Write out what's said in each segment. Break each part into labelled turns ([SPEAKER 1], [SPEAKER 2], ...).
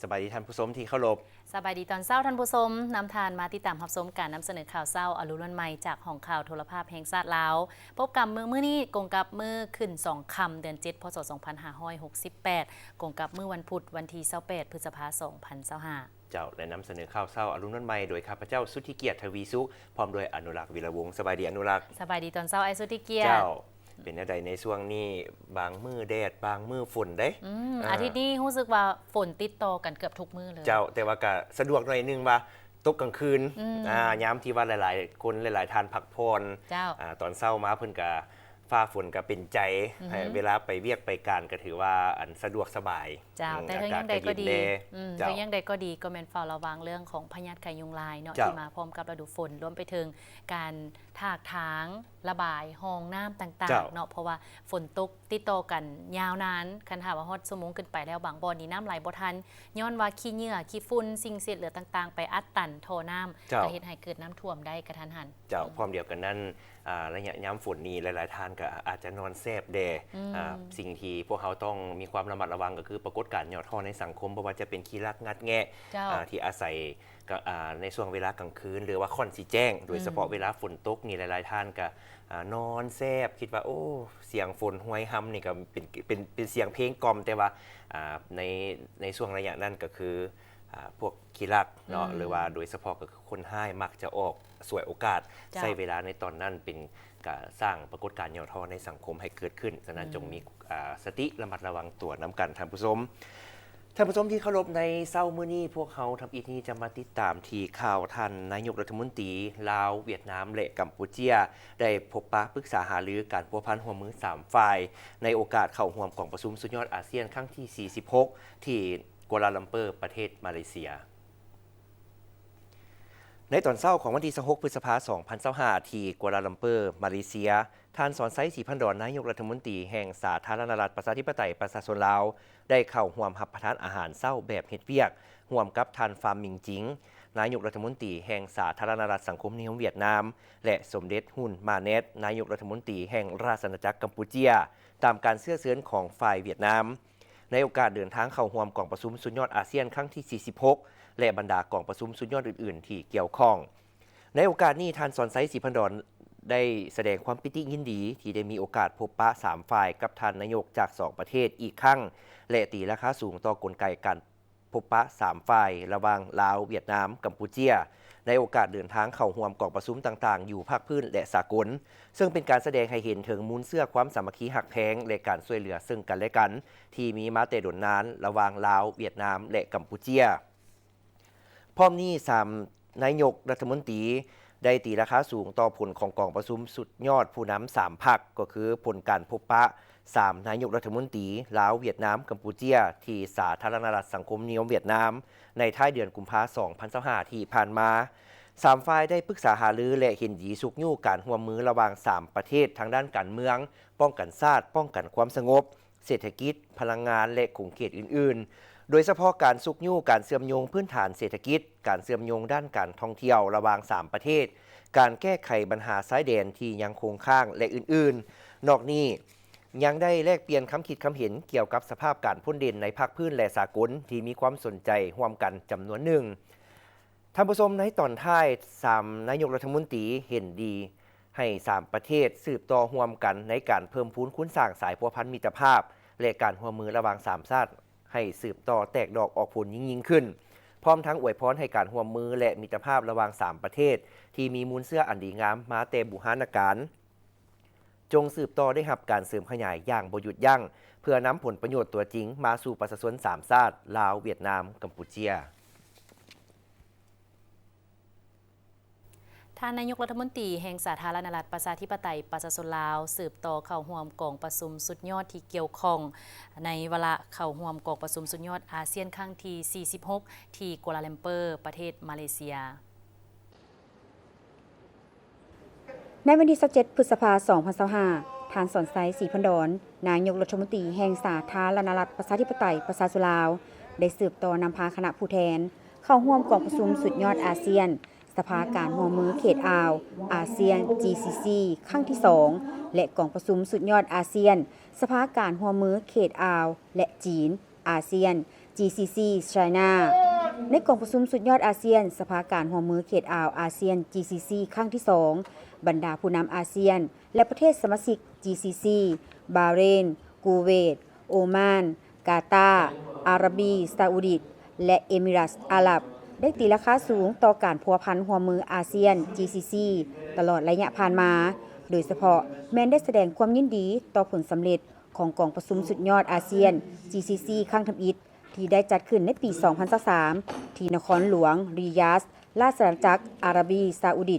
[SPEAKER 1] สบายดีท่านผู้ชมที่เคารพ
[SPEAKER 2] สบายดีตอนเศร้าท่านผู้ชมนำทานมาติดตามรับชมการนำเสนอข่าวเศร้าอรุณวันใหม่จากห้องข่าวโทรภาพแห่งชาติลาวพบกับมื้อนี้กงกับมื้อขึ้น2ค่ำเดือน7พศ2568กงกับมื้อวันพุธวันที่28พฤษภาคม2025
[SPEAKER 1] เจ้าและนำเสนอข่าวเศร้าอรุณวันใหม่โดยข้าพเจ้าสุทธิเกียรติทวีสุขพร้อมด้วยอนุรักษ์วีระวงศ์สบายดีอนุรักษ์
[SPEAKER 2] สบายดีตอนเศร้าไอสุติเกียรติ
[SPEAKER 1] เจ้าเป็นอะไรในช่วงนี้บางมื้อแดดบางมื้อฝนได้
[SPEAKER 2] อาทิตย์นี้รู้สึกว่าฝนติดต่อกันเกือบทุกมื้อเลย
[SPEAKER 1] เจ้าแต่ว่าก็สะดวกหน่อยนึงว่าตกกลางคืนย้ำที่ว่าหลายๆคนหลายๆท่านพักผ่อนตอนเช้ามาเพิ่นก็ฟ้าฝนก็เป็นใจเวลาไปเวียกไปการก็ถือว่าอันสะดวกสบาย
[SPEAKER 2] เจ้าแต่ทั้งยังใดก็ดีทั้งยังใดก็ดีก็แม่นเฝ้าระวังเรื่องของพยาธิไข้ยุงลายเนาะที่มาพร้อมกับฤดูฝนรวมไปถึงการถากถางระบายห้องน้ำต่างๆเนาะเพราะว่าฝนตกติดต่อกันยาวนานคันหาว่าฮอดชั่วโมงขึ้นไปแล้วบางบ่อนี่น้ำไหลบ่ทันย้อนว่าขี้เหงื่อขี้ฝุ่นสิ่งเศษเหลือต่างๆไปอัดตันท่อน้ำก็เฮ็ดให้เกิดน้ำท่วมได้กระทันหัน
[SPEAKER 1] เจ้าพร้อมเดียวกันนั้นระยะย้ำฝนนี้หลายๆท่านก็อาจจะนอนแซบแดสิ่งที่พวกเขาต้องมีความระมัดระวังก็คือปรากฏการณ์หยอดท่อในสังคมเพราะว่าจะเป็นขี้รักงัดแงะที่อาศัยในช่วงเวลากลางคืนหรือว่าค่อนสีแจ้งโดยเฉพาะเวลาฝนตกนี่หลายๆท่านก็นอนแซบคิดว่าโอ้เสียงฝนห้วยฮัมนี่ก็เป็นเสียงเพลงกล่อมแต่ว่าในช่วงระยะนั้นก็คือพวกขี้รักเนาะหรือว่าโดยเฉพาะก็คือคนให้มักจะออกสวยโอกาสใช้เวลาในตอนนั้นเป็นการสร้างปรากฏการณ์หย่อท่อในสังคมให้เกิดขึ้นฉะนั้นจงมีสติระมัดระวังตัวน้ำกันท่านผู้ชมที่เคารพในเช้ามื้อนี้พวกเขาทำอีกนี้จะมาติดตามที่ข่าวท่านนายกรัฐมนตรีลาวเวียดนามและกัมพูชาได้พบปะปรึกษาหารือการพัวพันหัวมือ3ฝ่ายในโอกาสเข้าร่วมกองประชุมสุดยอดอาเซียนครั้งที่46ที่กัวลาลัมเปอร์ประเทศมาเลเซียในตอนเช้าของวันที่26พฤษภาคม2025ที่กัวลาลัมเปอร์มาเลเซียท่านสอนไซศรีพันดอนนายกรัฐมนตรีแห่งสาธารณรัฐประชาธิปไตยประชาชนลาวได้เข้าร่วมรับประทานอาหารเช้าแบบเฮ็ดเวียกร่วมกับท่านฟาร์มมิงจิงนายกรัฐมนตรีแห่งสาธารณรัฐสังคมนิยมเวียดนามและสมเด็จฮุนมาเนตนายกรัฐมนตรีแห่งราชอาณาจักรกัมพูชาตามการเชื้อเชิญของฝ่ายเวียดนามในโอกาสเดินทางเข้าร่วมกองประชุมสุดยอดอาเซียนครั้งที่46และบรรดากองประชุมสุดยอดอื่นๆที่เกี่ยวข้องในโอกาสนี้ท่านสอนไซศรีพันดอนได้แสดงความปิติยินดีที่ได้มีโอกาสพบปะ3ฝ่ายกับท่านนายกจาก2ประเทศอีกครั้งและตีราคาสูงต่อกลไกการพบปะ3ฝ่ายระหว่างลาวเวียดนามกัมพูชาในโอกาสเดินทางเข้าร่วมกองประชุมต่างๆอยู่ภาคพื้นและสากลซึ่งเป็นการแสดงให้เห็นถึงมูลเสื้อความสามัคคีหักแพงและการช่วยเหลือซึ่งกันและกันที่มีมาแต่ดนนานระหว่างลาวเวียดนามและกัมพูชาพร้อมนี้3นายกรัฐมนตรีได้ตีราคาสูงต่อผลของกองประชุมสุดยอดผู้นำ3พรรคก็คือผลการพบปะ3นายกรัฐมนตรีลาวเวียดนามกัมพูชาที่สาธารณรัฐสังคมนิยมเวียดนามในท้ายเดือนกุมภาพันธ์2025ที่ผ่านมา3ฝ่ายได้ปรึกษาหารือและเห็นดีสุกยู่การร่วมมือระหว่าง3ประเทศทางด้านการเมืองป้องกันชาติป้องกันความสงบเศรษฐกิจพลังงานและขงเขตอื่นๆโดยเฉพาะการสุกยู่การเชื่อมโยงพื้นฐานเศรษฐกิจการเชื่อมโยงด้านการท่องเที่ยวระหว่าง3ประเทศการแก้ไขปัญหาชายแดนที่ยังคงค้างและอื่นๆนอกนี้ยังได้แลกเปลี่ยนคำคิดคำเห็นเกี่ยวกับสภาพการพ้นดินในภาคพื้นและสากลที่มีความสนใจร่วมกันจำนวนหนึ่งท่านผู้ชมในตอนท้าย3นายกรัฐมนตรีเห็นดีให้3ประเทศสืบต่อร่วมกันในการเพิ่มพูนคุณสร้างสายพัวพันมิตรภาพและการร่วมมือระหว่าง3ชาติให้สืบต่อแตกดอกออกผลยิ่งขึ้นพร้อมทั้งอวยพรให้การร่วมมือและมิตรภาพระหว่าง3ประเทศที่มีมูลเสื้ออันดีงามมาแต่บูหานาการจงสืบต่อได้รับการเสริมขยายอย่างบ่หยุดยั้งเพื่อนำผลประโยชน์ตัวจริงมาสู่ประชาชน3ชาติลาวเวียดนามกัมพูชา
[SPEAKER 2] ท่านนายกรัฐมนตรีแห่งสาธารณรัฐประชาธิปไตยประชาชนลาวสืบต่อเข้าร่วมกองประชุมสุดยอดที่เกี่ยวข้องในวาระเข้าร่วมกองประชุมสุดยอดอาเซียนครั้งที่46ที่กัวลาลัมเปอร์ประเทศมาเลเซีย
[SPEAKER 3] ในวันที่27พฤษภาคม2025ท่านสอนไซศรีพันดอนนายกรัฐมนตรีแห่งสาธารณรัฐประชาธิปไตยประชาชนลาวได้สืบต่อนำพาคณะผู้แทนเข้าร่วมกองประชุมสุดยอดอาเซียนสภาการร่วมมือเขตอ่าวอาเซียน GCC ครั้งที่2และกองประชุมสุดยอดอาเซียนสภาการร่วมมือเขตอ่าวและจีนอาเซียน GCC China ในกองประชุมสุดยอดอาเซียนสภาการร่วมมือเขตอ่าวอาเซียน GCC ครั้งที่ 2 บรรดาผู้นำอาเซียนและประเทศสมาชิก GCC บาห์เรน กูเวต โอมาน กาตาร์ อาระบีซาอุดิและเอมิรัตส์อาหรับได้ตีราคาสูงต่อการพัวพันร่วมมืออาเซียน GCC ตลอดระยะผ่านมา โดยเฉพาะแม้นได้แสดงความยินดีต่อผลสำเร็จของกองประชุมสุดยอดอาเซียน GCC ครั้งทำอิฐที่ได้จัดขึ้นในปี 2023 ที่นครหลวงริยาดราชอาณาจักรอาระบีซาอุดิ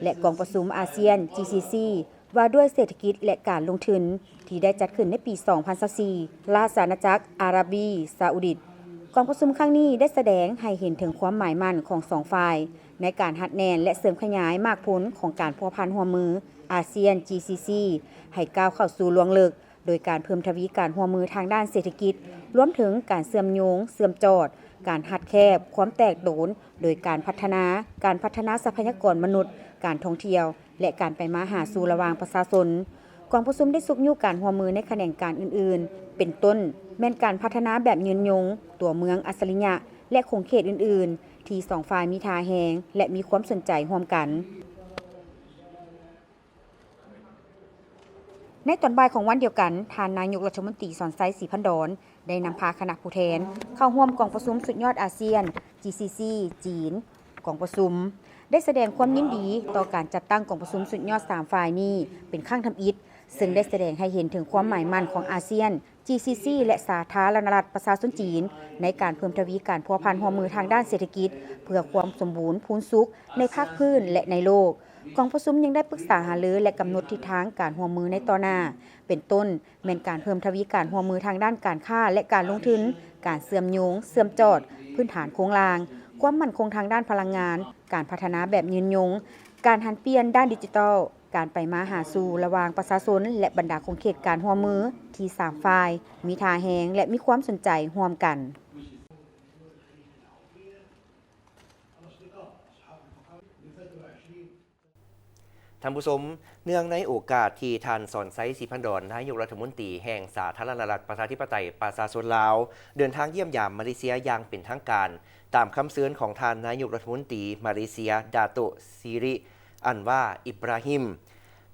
[SPEAKER 3] และกองประชุมอาเซียน GCC ว่าด้วยเศรษฐกิจและการลงทุนที่ได้จัดขึ้นในปี 2024 ราชอาณาจักรอาระบีซาอุดิกองประชุมครั้งนี้ได้แสดงให้เห็นถึงความหมายมั่นของสองฝ่ายในการหัดแนนและเสริมขยายมากพ้นของการพัวพันร่วมมืออาเซียน GCC ให้ก้าวเข้าสู่ลวงลึกโดยการเพิ่มทวีการร่วมมือทางด้านเศรษฐกิจรวมถึงการเชื่อมโยงเชื่อมจอดการหัดแคบความแตกโดนโดยการพัฒนาทรัพยากรมนุษย์การท่องเที่ยวและการไปมาหาสู่ระหว่างประชาชนกองประชุมได้สุกยุการร่วมมือในแขนงการอื่นๆเป็นต้นแม่นการพัฒนาแบบยืนยงตัวเมืองอัศริยะและคงเขตอื่นๆที่สองฝ่ายมีท่าแหงและมีความสนใจร่วมกันในตอนบ่ายของวันเดียวกันท่านนายกรัฐมนตรีสอนไซศรีพันดรได้นำพาคณะผู้แทนเข้าร่วมกองประชุมสุดยอดอาเซียน GCC จีนกองประชุมได้แสดงความยินดีต่อการจัดตั้งกองประชุมสุดยอด3ฝ่ายนี้เป็นครั้งทำอิฐซึ่งได้แสดงให้เห็นถึงความหมายมั่นของอาเซียน GCC และสาธารณรัฐประชาชนจีนในการเพิ่มทวีการพัวพันร่วมมือทางด้านเศรษฐกิจเพื่อความสมบูรณ์พูนสุขในภาคพื้นและในโลกกองประชุมยังได้ปรึกษาหารือและกำหนดทิศทางการร่วมมือในต่อหน้าเป็นต้นแม่นการเพิ่มทวีการร่วมมือทางด้านการค้าและการลงทุนการเชื่อมโยงเชื่อมจอดพื้นฐานโครงลางความมั่นคงทางด้านพลังงานการพัฒนาแบบยืนยงการหันเปลี่ยนด้านดิจิทัลการไปมาหาสู่ระหว่างประชาชนและบรรดาคงเขตการร่วมมือที่3ฝ่ายมีท่าแหงและมีความสนใจร่วมกัน
[SPEAKER 1] ท่านผู้ชมเนื่องในโอกาสที่ท่านสอนไซศรีพันดรนายกรัฐมนตรีแห่งสาธารณรัฐประชาธิปไตยประชาชนลาวเดินทางเยี่ยมยามมาเลเซียอย่างเป็นทางการตามคำเชิญของท่านนายกรัฐมนตรีมาเลเซียดาโตซีริอันว่าอิบราฮิม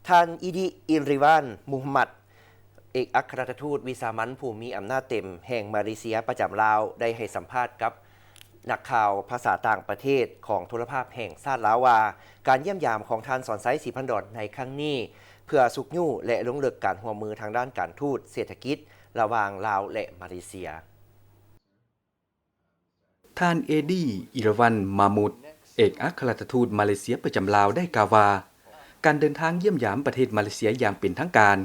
[SPEAKER 1] ท่านอิดิอิริวันมุฮัมมัดเอกอัครราชทูตวิสามัญผู้มีอำนาจเต็มแห่งมาเลเซียประจำลาวได้ให้สัมภาษณ์กับนักข่าวภาษาต่างประเทศของโทรภาพแห่งชาติลาวว่าการเยี่ยมยามของท่านสอนไซศรีพันดรในครั้งนี้เพื่อสุกยู่และลงลึกการร่วมมือทางด้านการทูตเศรษฐกิจระหว่างลาวและมาเลเซีย
[SPEAKER 4] ท่านเอดีอิรวันมามุดเอกอัครราชทูตมาเลเซียประจำลาวได้กล่าวว่าการเดินทางเยี่ยมยามประเทศมาเลเซียอย่างเป็นทางการ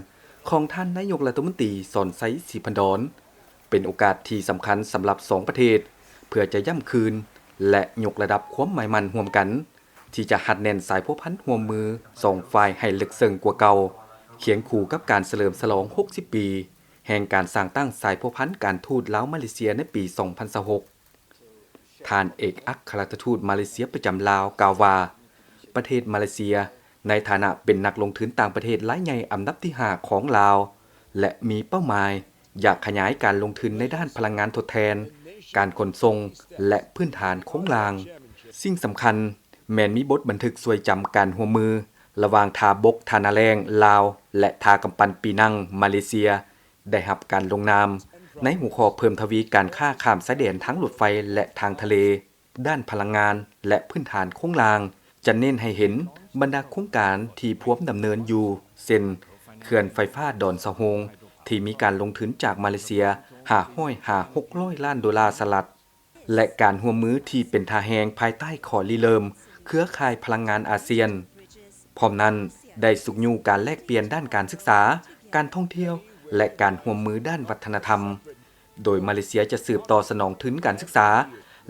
[SPEAKER 4] ของท่านนายกรัฐมนตรีสอนไซศรีพันดรเป็นโอกาสที่สำคัญสำหรับ2ประเทศเพื่อจะย่ำคืนและยกระดับความหมายมั่นร่วมกันที่จะหัดแน่นสายพัวพันร่วมมือ2ฝ่ายให้ลึกซึ้งกว่าเก่าเคียงคู่กับการเฉลิมฉลอง60ปีแห่งการสร้างตั้งสายพัวพันการทูตลาวมาเลเซียในปี 2026ท่านเอกอัครราชทูตมาเลเซียประจำลาวกล่าวว่าประเทศมาเลเซียในฐานะเป็นนักลงทุนต่างประเทศรายใหญ่อันดับที่5ของลาวและมีเป้าหมายอยากขยายการลงทุนในด้านพลังงานทดแทนการขนส่งและพื้นฐานโครงลางสิ่งสำคัญแม้นมีบทบันทึกสวยจำการร่วมมือระหว่างทาบกทานาแรงลาวและทากำปั้นปีนังมาเลเซียได้รับการลงนามในหัวข้อเพิ่มทวีการค้าข้ามชายแดนทั้งรถไฟและทางทะเลด้านพลังงานและพื้นฐานโครงลางจะเน้นให้เห็นบรรดาโครงการที่พวมดำเนินอยู่เช่นเขื่อนไฟฟ้าดอนสะโฮงที่มีการลงทุนจากมาเลเซีย600 ล้านดอลลาร์สหรัฐและการร่วมมือที่เป็นท่าแหงภายใต้ขอริเริ่มเครือข่ายพลังงานอาเซียนพร้อมนั้นได้สุกยู่การแลกเปลี่ยนด้านการศึกษาการท่องเที่ยวและการร่วมมือด้านวัฒนธรรมโดยมาเลเซียจะสืบต่อสนองทุนการศึกษา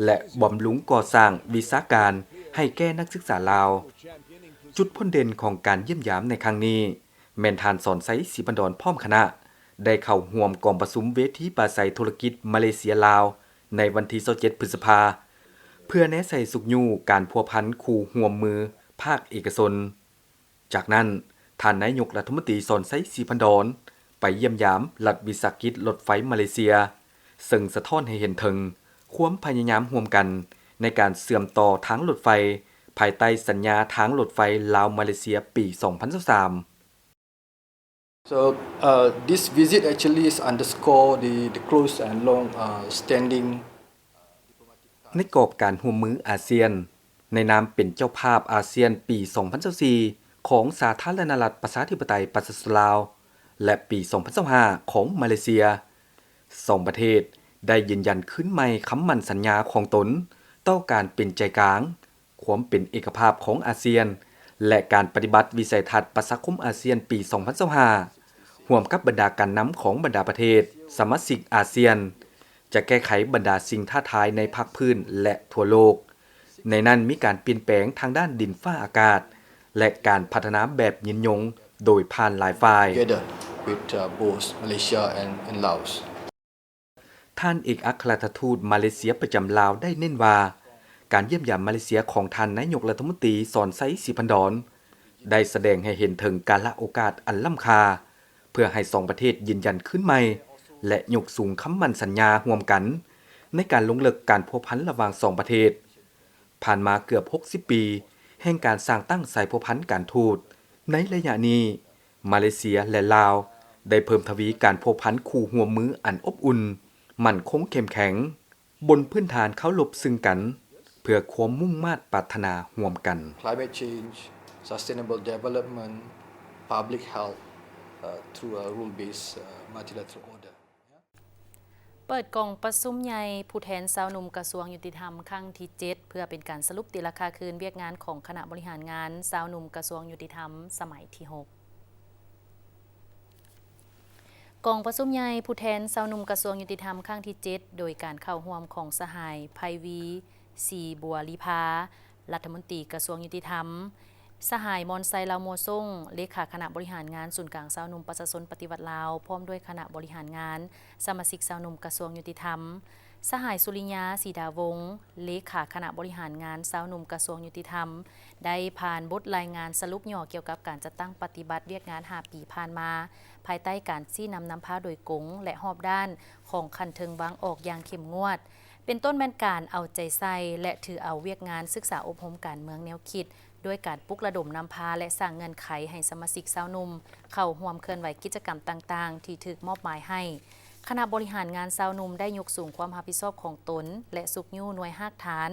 [SPEAKER 4] และบำรุงก่อสร้างวิชาการให้แก่นักศึกษาลาวจุดพ้นเด่นของการเยี่ยมยามในครั้งนี้แม่นท่านสอนไซศรีพันดรพร้อมคณะได้เข้าร่วมกองประชุมเวทีปราศัยธุรกิจมาเลเซียลาวในวันที่27พฤษภาคมเพื่อแนะใส่สุกยู่การพัวพันคู่ร่วมมือภาคเอกชนจากนั้นท่านนายกรัฐมนตรีสอนไซศรีพันดรไปเยี่ยมยามรัฐวิสาหกิจรถไฟมาเลเซีย ซึ่งสะท้อนให้เห็นถึงความพยายามร่วมกันในการเสื่อมต่อทางรถไฟภายใต้สัญญาทางรถไฟลาวมาเลเซียปี 2023
[SPEAKER 5] So this visit actually is underscore the close and long standing
[SPEAKER 4] ในกรอบการร่วมมืออาเซียนในนามเป็นเจ้าภาพอาเซียนปี 2024 ของสาธารณรัฐประชาธิปไตยประชาชนลาวและปี 2025 ของมาเลเซียสองประเทศได้ยืนยันขึ้นใหม่คำมั่นสัญญาของตนต่อการเป็นใจกลางความเป็นเอกภาพของอาเซียนและการปฏิบัติวิสัยทัศน์ประชาคมอาเซียนปี 2025 ร่วมกับบรรดาการนำของบรรดาประเทศสมาชิกอาเซียนจะแก้ไขบรรดาสิ่งท้าทายในภาคพื้นและทั่วโลกในนั้นมีการเปลี่ยนแปลงทางด้านดินฟ้าอากาศและการพัฒนาแบบยืนยงโดยผ่านหลายฝ่าย
[SPEAKER 5] together with both Malaysia and Laos
[SPEAKER 4] ท่านเอกอัครราชทูตมาเลเซียประจำลาวได้เน้นว่าการเยี่ยมยามมาเลเซียของท่านนายกรัฐมนตรีสอนไซศรีพันดรได้แสดงให้เห็นถึงการละโอกาสอันล้ำค่าเพื่อให้สองประเทศยืนยันขึ้นใหม่และยกสูงคำมั่นสัญญาร่วมกันในการลงเลิกการพัวพันระหว่างสองประเทศผ่านมาเกือบ60 ปีแห่งการสร้างตั้งสายพัวพันการทูตในระยะนี้มาเลเซียและลาวได้เพิ่มทวีการพัวพันคู่ร่วมมืออันอบอุ่นมั่นคงเข้มแข็งบนพื้นฐานเคารพซึ่งกันเพื่อความมุ่งมา่ปรารถนาร่วมกัน
[SPEAKER 5] climate change sustainable development public health through a rule-based multilateral order
[SPEAKER 2] เปิดกล่องประชุมใหญ่ผู้แทนชาวหนุ่มกระทรวงยุติธรรมครั้งที่ 7 เพื่อเป็นการสรุปตีราคาคืนเวียกงานของคณะบริหารงานชาวหนุ่มกระทรวงยุติธรรมสมัยที่ 6กองประชุมใหญ่ผู้แทนชาวหนุ่มกระทรวงยุติธรรมครั้งที่ 7 โดยการเข้าร่วมของสหายไพวีสีบัวลีพารัฐมนตรีกระทรวงยุติธรรมสหายมอนไซลาวโมซ่งเลขาคณะบริหารงานศูนย์กลางชาวหนุ่มประชาชนปฏิวัติลาวพร้อมด้วยคณะบริหารงานสมาชิกชาวหนุ่มกระทรวงยุติธรรมสหายสุริยาศรีดาวงศ์เลขาคณะบริหารงานชาวหนุ่มกระทรวงยุติธรรมได้ผ่านบทรายงานสรุปย่อเกี่ยวกับการจัดตั้งปฏิบัติเวียกงาน5 ปีผ่านมาภายใต้การชี้นำพาโดยกงและรอบด้านของคันเทิงวางออกอย่างเข้มงวดเป็นต้นแม่นการเอาใจใส่และถือเอาเวียกงานศึกษาอบรมการเมืองแนวคิดด้วยการปลุกระดมนำพาและสร้างเงื่อนไขให้สมาชิกชาวหนุ่มเข้าร่วมเคลื่อนไหวกิจกรรมต่างๆที่ถูกมอบหมายให้คณะบริหารงานชาวหนุ่มได้ยกสูงความรับผิดชอบของตนและสุกยู่หน่วยหากฐาน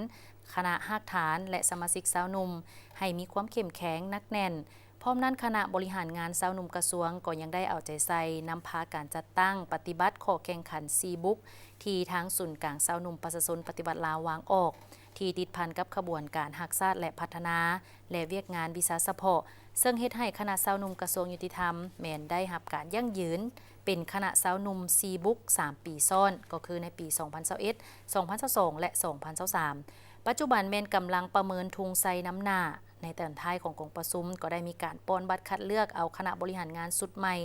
[SPEAKER 2] คณะหากฐานและสมาชิกชาวหนุ่มให้มีความเข้มแข็งนักแน่นพร้อมนั้นคณะบริหารงานชาวหนุ่มกระทรวงก็ยังได้เอาใจใส่นำพาการจัดตั้งปฏิบัติข้อแข่งขันซีบุ๊กที่ทางศูนย์กลางชาวหนุ่มประชาชนปฏิบัติลาววางออกที่ติดพันกับขบวนการหักษาและพัฒนาและเวียกงานวิสาสะเพาะซึ่งเฮ็ดให้คณะชาวหนุ่มกระทรวงยุติธรรมแม้นได้รับการยั่งยืนเป็นคณะชาวหนุ่มซีบุ๊ก3 ปีซ้อนก็คือในปี 2021 2022 และ 2023 ปัจจุบันแม่นกำลังประเมินทุงไซน้ำหน้าในตอนท้ายของกองประชุมก็ได้มีการป้อนบัตรคัดเลือกเอาคณะบริหารงานสุดใหม่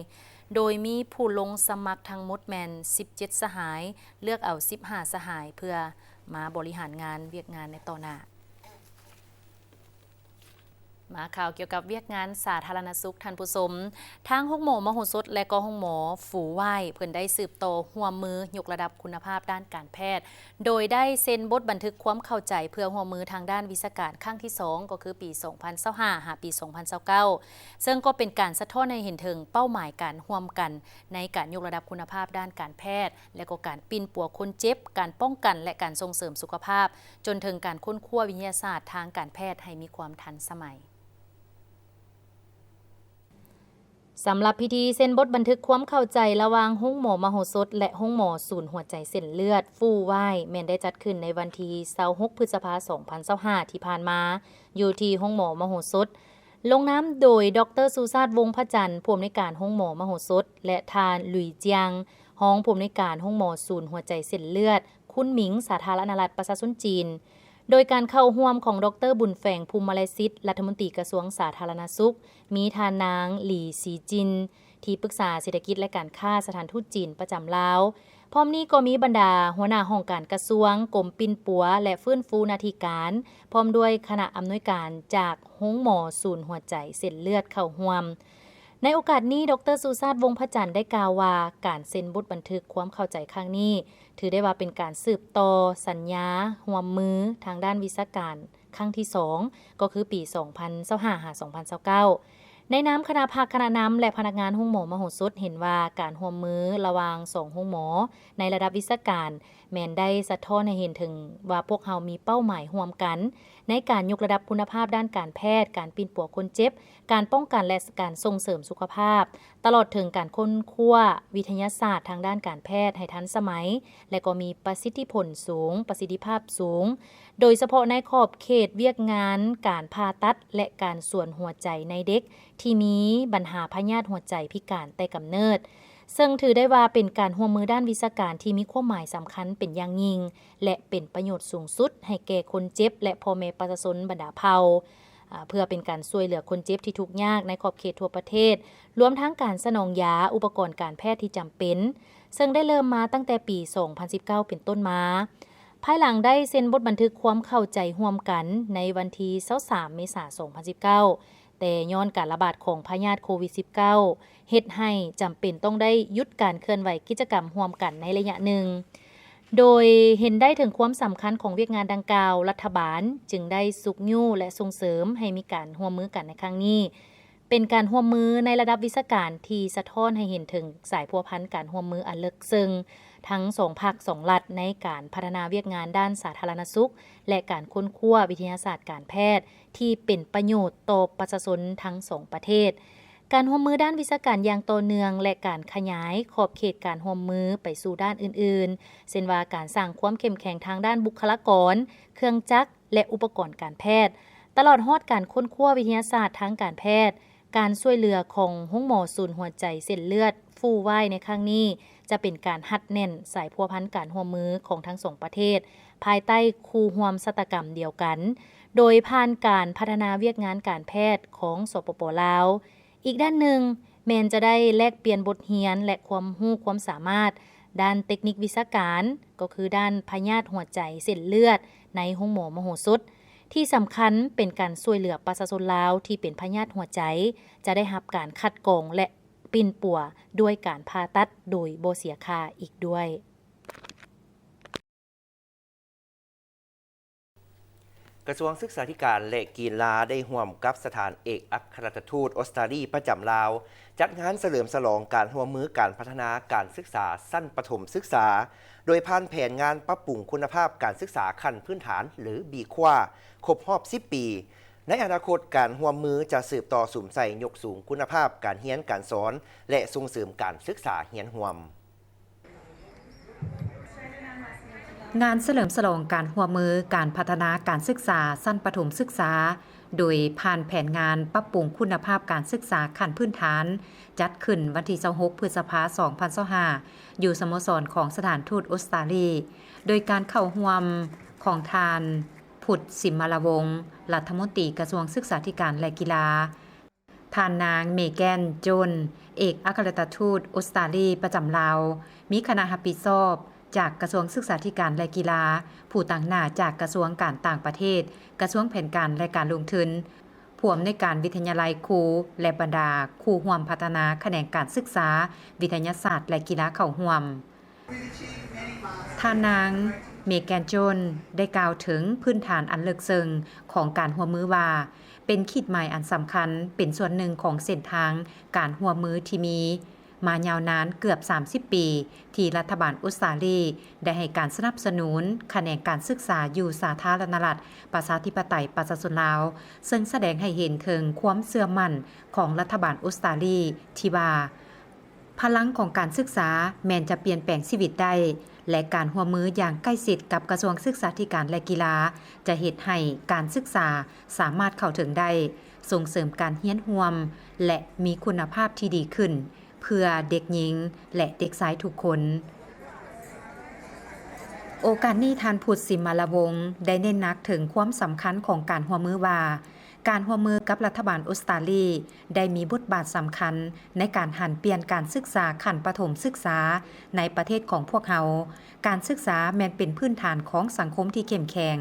[SPEAKER 2] โดยมีผู้ลงสมัครทั้งหมดแม่น17 สหายเลือกเอา15 สหายเพื่อมาบริหารงานเวียกงานในต่อหน้ามาข่าวเกี่ยวกับเวียกงานสาธารณสุขท่านผู้ชมทางห้องหมอมโหสถและก็ห้องหมอฝูไหว้เพิ่นได้สืบโตร่วมมือยกระดับคุณภาพด้านการแพทย์โดยได้เซ็นบทบันทึกความเข้าใจเพื่อร่วมมือทางด้านวิชาการครั้งที่ 2 ก็คือปี 2025 หาปี 2029 ซึ่งก็เป็นการสะท้อนให้เห็นถึงเป้าหมายการร่วมกันในการยกระดับคุณภาพด้านการแพทย์และก็การปิ่นปัวคนเจ็บการป้องกันและการส่งเสริมสุขภาพจนถึงการค้นคว้าวิทยาศาสตร์ทางการแพทย์ให้มีความทันสมัยสำหรับพิธีเซ็นบทบันทึกความเข้าใจระหว่างห้องหมอมโหสถและห้องหมอศูนย์หัวใจเส้นเลือดฟู่ไหว้แม่นได้จัดขึ้นในวันที่26 พฤษภาคม 2025 ที่ผ่านมาอยู่ที่ห้องหมอมโหสถลงนามโดยดร.สุชาติวงศ์พระจันทร์ผู้อำนวยการห้องหมอมโหสถและทานหลุยเจียงห้องผู้อำนวยการห้องหมอศูนย์หัวใจเส้นเลือดคุณหมิงสาธารณรัฐประชาชนจีนโดยการเข้าร่วมของดร.บุญแฝงภูมิมาลาซิตรัฐมนตรีกระทรวงสาธารณสุขมีทานางหลี่ซีจินที่ปรึกษาเศรษฐกิจและการค้าสถานทูตจีนประจำลาวพร้อมนี้ก็มีบรรดาหัวหน้าห้องการกระทรวงกรมปิ่นปัวและฟื้นฟูนาทีการพร้อมด้วยคณะอำนวยการจากห้องหมอศูนย์หัวใจเส้นเลือดเข้าร่วม ในโอกาสนี้ดร.สุชาติวงศ์พระจันทร์ได้กล่าวว่าการเซ็นบทบันทึกความเข้าใจครั้งนี้ถือได้ว่าเป็นการสืบต่อสัญญาร่วมมือทางด้านวิชาการครั้งที่2ก็คือปี 2025-2029 ในนามคณะภาคคณะนำและพนักงานโรงหมอมโหสถเห็นว่าการร่วมมือระหว่าง2โรงหมอในระดับวิชาการแม้นได้สะท้อนให้เห็นถึงว่าพวกเรามีเป้าหมายร่วมกันในการยกระดับคุณภาพด้านการแพทย์การปีนปัวคนเจ็บการป้องกันและการส่งเสริมสุขภาพตลอดถึงการค้นคว้าวิทยาศาสตร์ทางด้านการแพทย์ให้ทันสมัยและก็มีประสิทธิผลสูงประสิทธิภาพสูงโดยเฉพาะในขอบเขตเวียกงานการผ่าตัดและการส่วนหัวใจในเด็กที่มีปัญหาพยาธิหัวใจพิการแต่กำเนิดซึ่งถือได้ว่าเป็นการร่วมมือด้านวิชาการที่มีความหมายสำคัญเป็นอย่างยิ่งและเป็นประโยชน์สูงสุดให้แก่คนเจ็บและพ่อแม่ประชาชนบรรดาเผ่าเพื่อเป็นการช่วยเหลือคนเจ็บที่ทุกข์ยากในขอบเขตทั่วประเทศรวมทั้งการสนองยาอุปกรณ์การแพทย์ที่จำเป็นซึ่งได้เริ่มมาตั้งแต่ปี 2019 เป็นต้นมาภายหลังได้เซ็นบทบันทึกความเข้าใจร่วมกันในวันที่23 เมษายน 2019แต่ย้อนการระบาดของพยาธิโควิด -19 เฮ็ดให้จำเป็นต้องได้หยุดการเคลื่อนไหวกิจกรรมร่วมกันในระยะหนึ่งโดยเห็นได้ถึงความสำคัญของเวียกงานดังกล่าวรัฐบาลจึงได้สุกยู่และส่งเสริมให้มีการร่วมมือกันในครั้งนี้เป็นการร่วมมือในระดับวิชาการที่สะท้อนให้เห็นถึงสายพัวพันการร่วมมืออันลึกซึ้งทั้ง2ภาค2รัฐในการพัฒนาเวียกงานด้านสาธารณสุขและการค้นคว้าวิทยาศาสตร์การแพทย์ที่เป็นประโยชน์ต่อประชาชนทั้ง2ประเทศการร่วมมือด้านวิชาการอย่างต่อเนื่องและการขยายขอบเขตการร่วมมือไปสู่ด้านอื่นๆเช่นว่าการสร้างความเข้มแข็งทางด้านบุคลากรเครื่องจักรและอุปกรณ์การแพทย์ตลอดฮอดการค้นคว้าวิทยาศาสตร์ทางการแพทย์การช่วยเหลือของโรงหมอศูนย์หัวใจเส้นเลือดฟู่ว่ายในครั้งนี้จะเป็นการหัดแน่นสายพัวพันการร่วมมือของทั้ง2ประเทศภายใต้คูร่วมชะตกรรมเดียวกันโดยผ่านการพัฒนาเวียกงานการแพทย์ของสปป.ลาวอีกด้านหนึ่งแมนจะได้แลกเปลี่ยนบทเรียนและความรู้ความสามารถด้านเทคนิควิชาการก็คือด้านพยาธิหัวใจเส้นเลือดในโรงหมอมโหสถที่สำคัญเป็นการช่วยเหลือประชาชนลาวที่เป็นพยาธิหัวใจจะได้รับการคัดกรองและปิ่นปัวด้วยการผ่าตัดโดยบ่เสียค่าอีกด้วย
[SPEAKER 1] กระทรวงศึกษาธิการและกีฬาได้ร่วมกับสถานเอกอัครราชทูตออสเตรเลียประจำลาวจัดงานเฉลิมฉลองการร่วมมือการพัฒนาการศึกษาชั้นประถมศึกษาโดยผ่านแผนงานปรับปรุงคุณภาพการศึกษาขั้นพื้นฐานหรือบีควาครบรอบ10 ปีในอนาคตการร่วมมือจะสืบต่อสุ่มใส่ยกสูงคุณภาพการเรียนการสอนและส่งเสริมการศึกษาเรียนร่วม
[SPEAKER 6] งานเฉลิมฉลองการร่วมมือการพัฒนาการศึกษาชั้นประถมศึกษาโดยผ่านแผนงานปรับปรุงคุณภาพการศึกษาขั้นพื้นฐานจัดขึ้นวันที่26 พฤษภาคม 2025อยู่สโมสรของสถานทูตออสเตรเลียโดยการเข้าร่วมของทานพุทธสิมมลวงศ์รัฐมนตรีกระทรวงศึกษาธิการและกีฬาท่านนางเมแกนโจนเอกอัครราชทูตออสเตรเลียประจำลาวมีคณะรับผิดชอบจากกระทรวงศึกษาธิการและกีฬาผู้ต่างหน้าจากกระทรวงการต่างประเทศกระทรวงแผนการและการลงทุนผู้อำนวยการวิทยาลัยครูและบรรดาครูร่วมพัฒนาแขนงการศึกษาวิทยาศาสตร์และกีฬาเข้าร่วมท่านนางเมแกนโจนได้กล่าวถึงพื้นฐานอันลึกซึ้งของการร่วมมือว่าเป็นขีดหมายอันสำคัญเป็นส่วนหนึ่งของเส้นทางการร่วมมือที่มีมายาวนานเกือบ30 ปีที่รัฐบาลออสเตรเลียได้ให้การสนับสนุนแขนงการศึกษาอยู่สาธารณรัฐประชาธิปไตยประชาชนลาวซึ่งแสดงให้เห็นถึงความเชื่อมั่นของรัฐบาลออสเตรเลียที่ว่าพลังของการศึกษาแม้นจะเปลี่ยนแปลงชีวิตได้และการร่วมมืออย่างใกล้ชิดกับกระทรวงศึกษาธิการและกีฬาจะเฮ็ดให้การศึกษาสามารถเข้าถึงได้ส่งเสริมการเรียนร่วมและมีคุณภาพที่ดีขึ้นเพื่อเด็กหญิงและเด็กชายทุกคนโอกาสนี้ท่านพุทธสิมมลวงศ์ได้เน้นหนักถึงความสำคัญของการร่วมมือว่าการร่วมมือกับรัฐบาลออสเตรเลียได้มีบทบาทสำคัญในการหันเปลี่ยนการศึกษาขั้นประถมศึกษาในประเทศของพวกเราการศึกษาแม้นเป็นพื้นฐานของสังคมที่เข้มแข็ง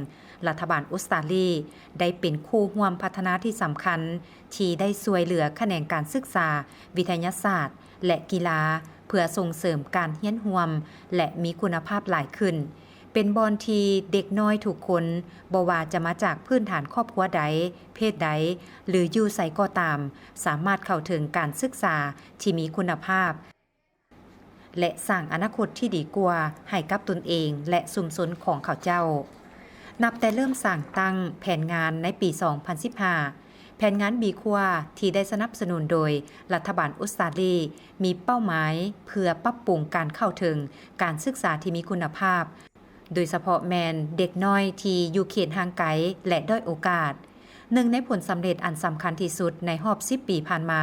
[SPEAKER 6] รัฐบาลออสเตรเลียได้เป็นคู่ร่วมพัฒนาที่สำคัญที่ได้ช่วยเหลือแขนงการศึกษา วิทยาศาสตร์ และกีฬาเพื่อส่งเสริมการเรียนร่วมและมีคุณภาพหลายขึ้นเป็นบอนที่เด็กน้อยทุกคนบ่ว่าจะมาจากพื้นฐานครอบครัวใดเพศใดหรืออยู่ไสก็ตามสามารถเข้าถึงการศึกษาที่มีคุณภาพและสร้างอนาคตที่ดีกว่าให้กับตนเองและชุมชนของเขาเจ้านับแต่เริ่มสร้างตั้งแผนงานในปี 2015 แผนงานบีคัวที่ได้สนับสนุนโดยรัฐบาลออสเตรเลียมีเป้าหมายเพื่อปรับปรุงการเข้าถึงการศึกษาที่มีคุณภาพโดยเฉพาะแมนเด็กน้อยที่อยู่เขตห่างไกลและด้อยโอกาสหนึ่งในผลสำเร็จอันสำคัญที่สุดในรอบ 10 ปีผ่านมา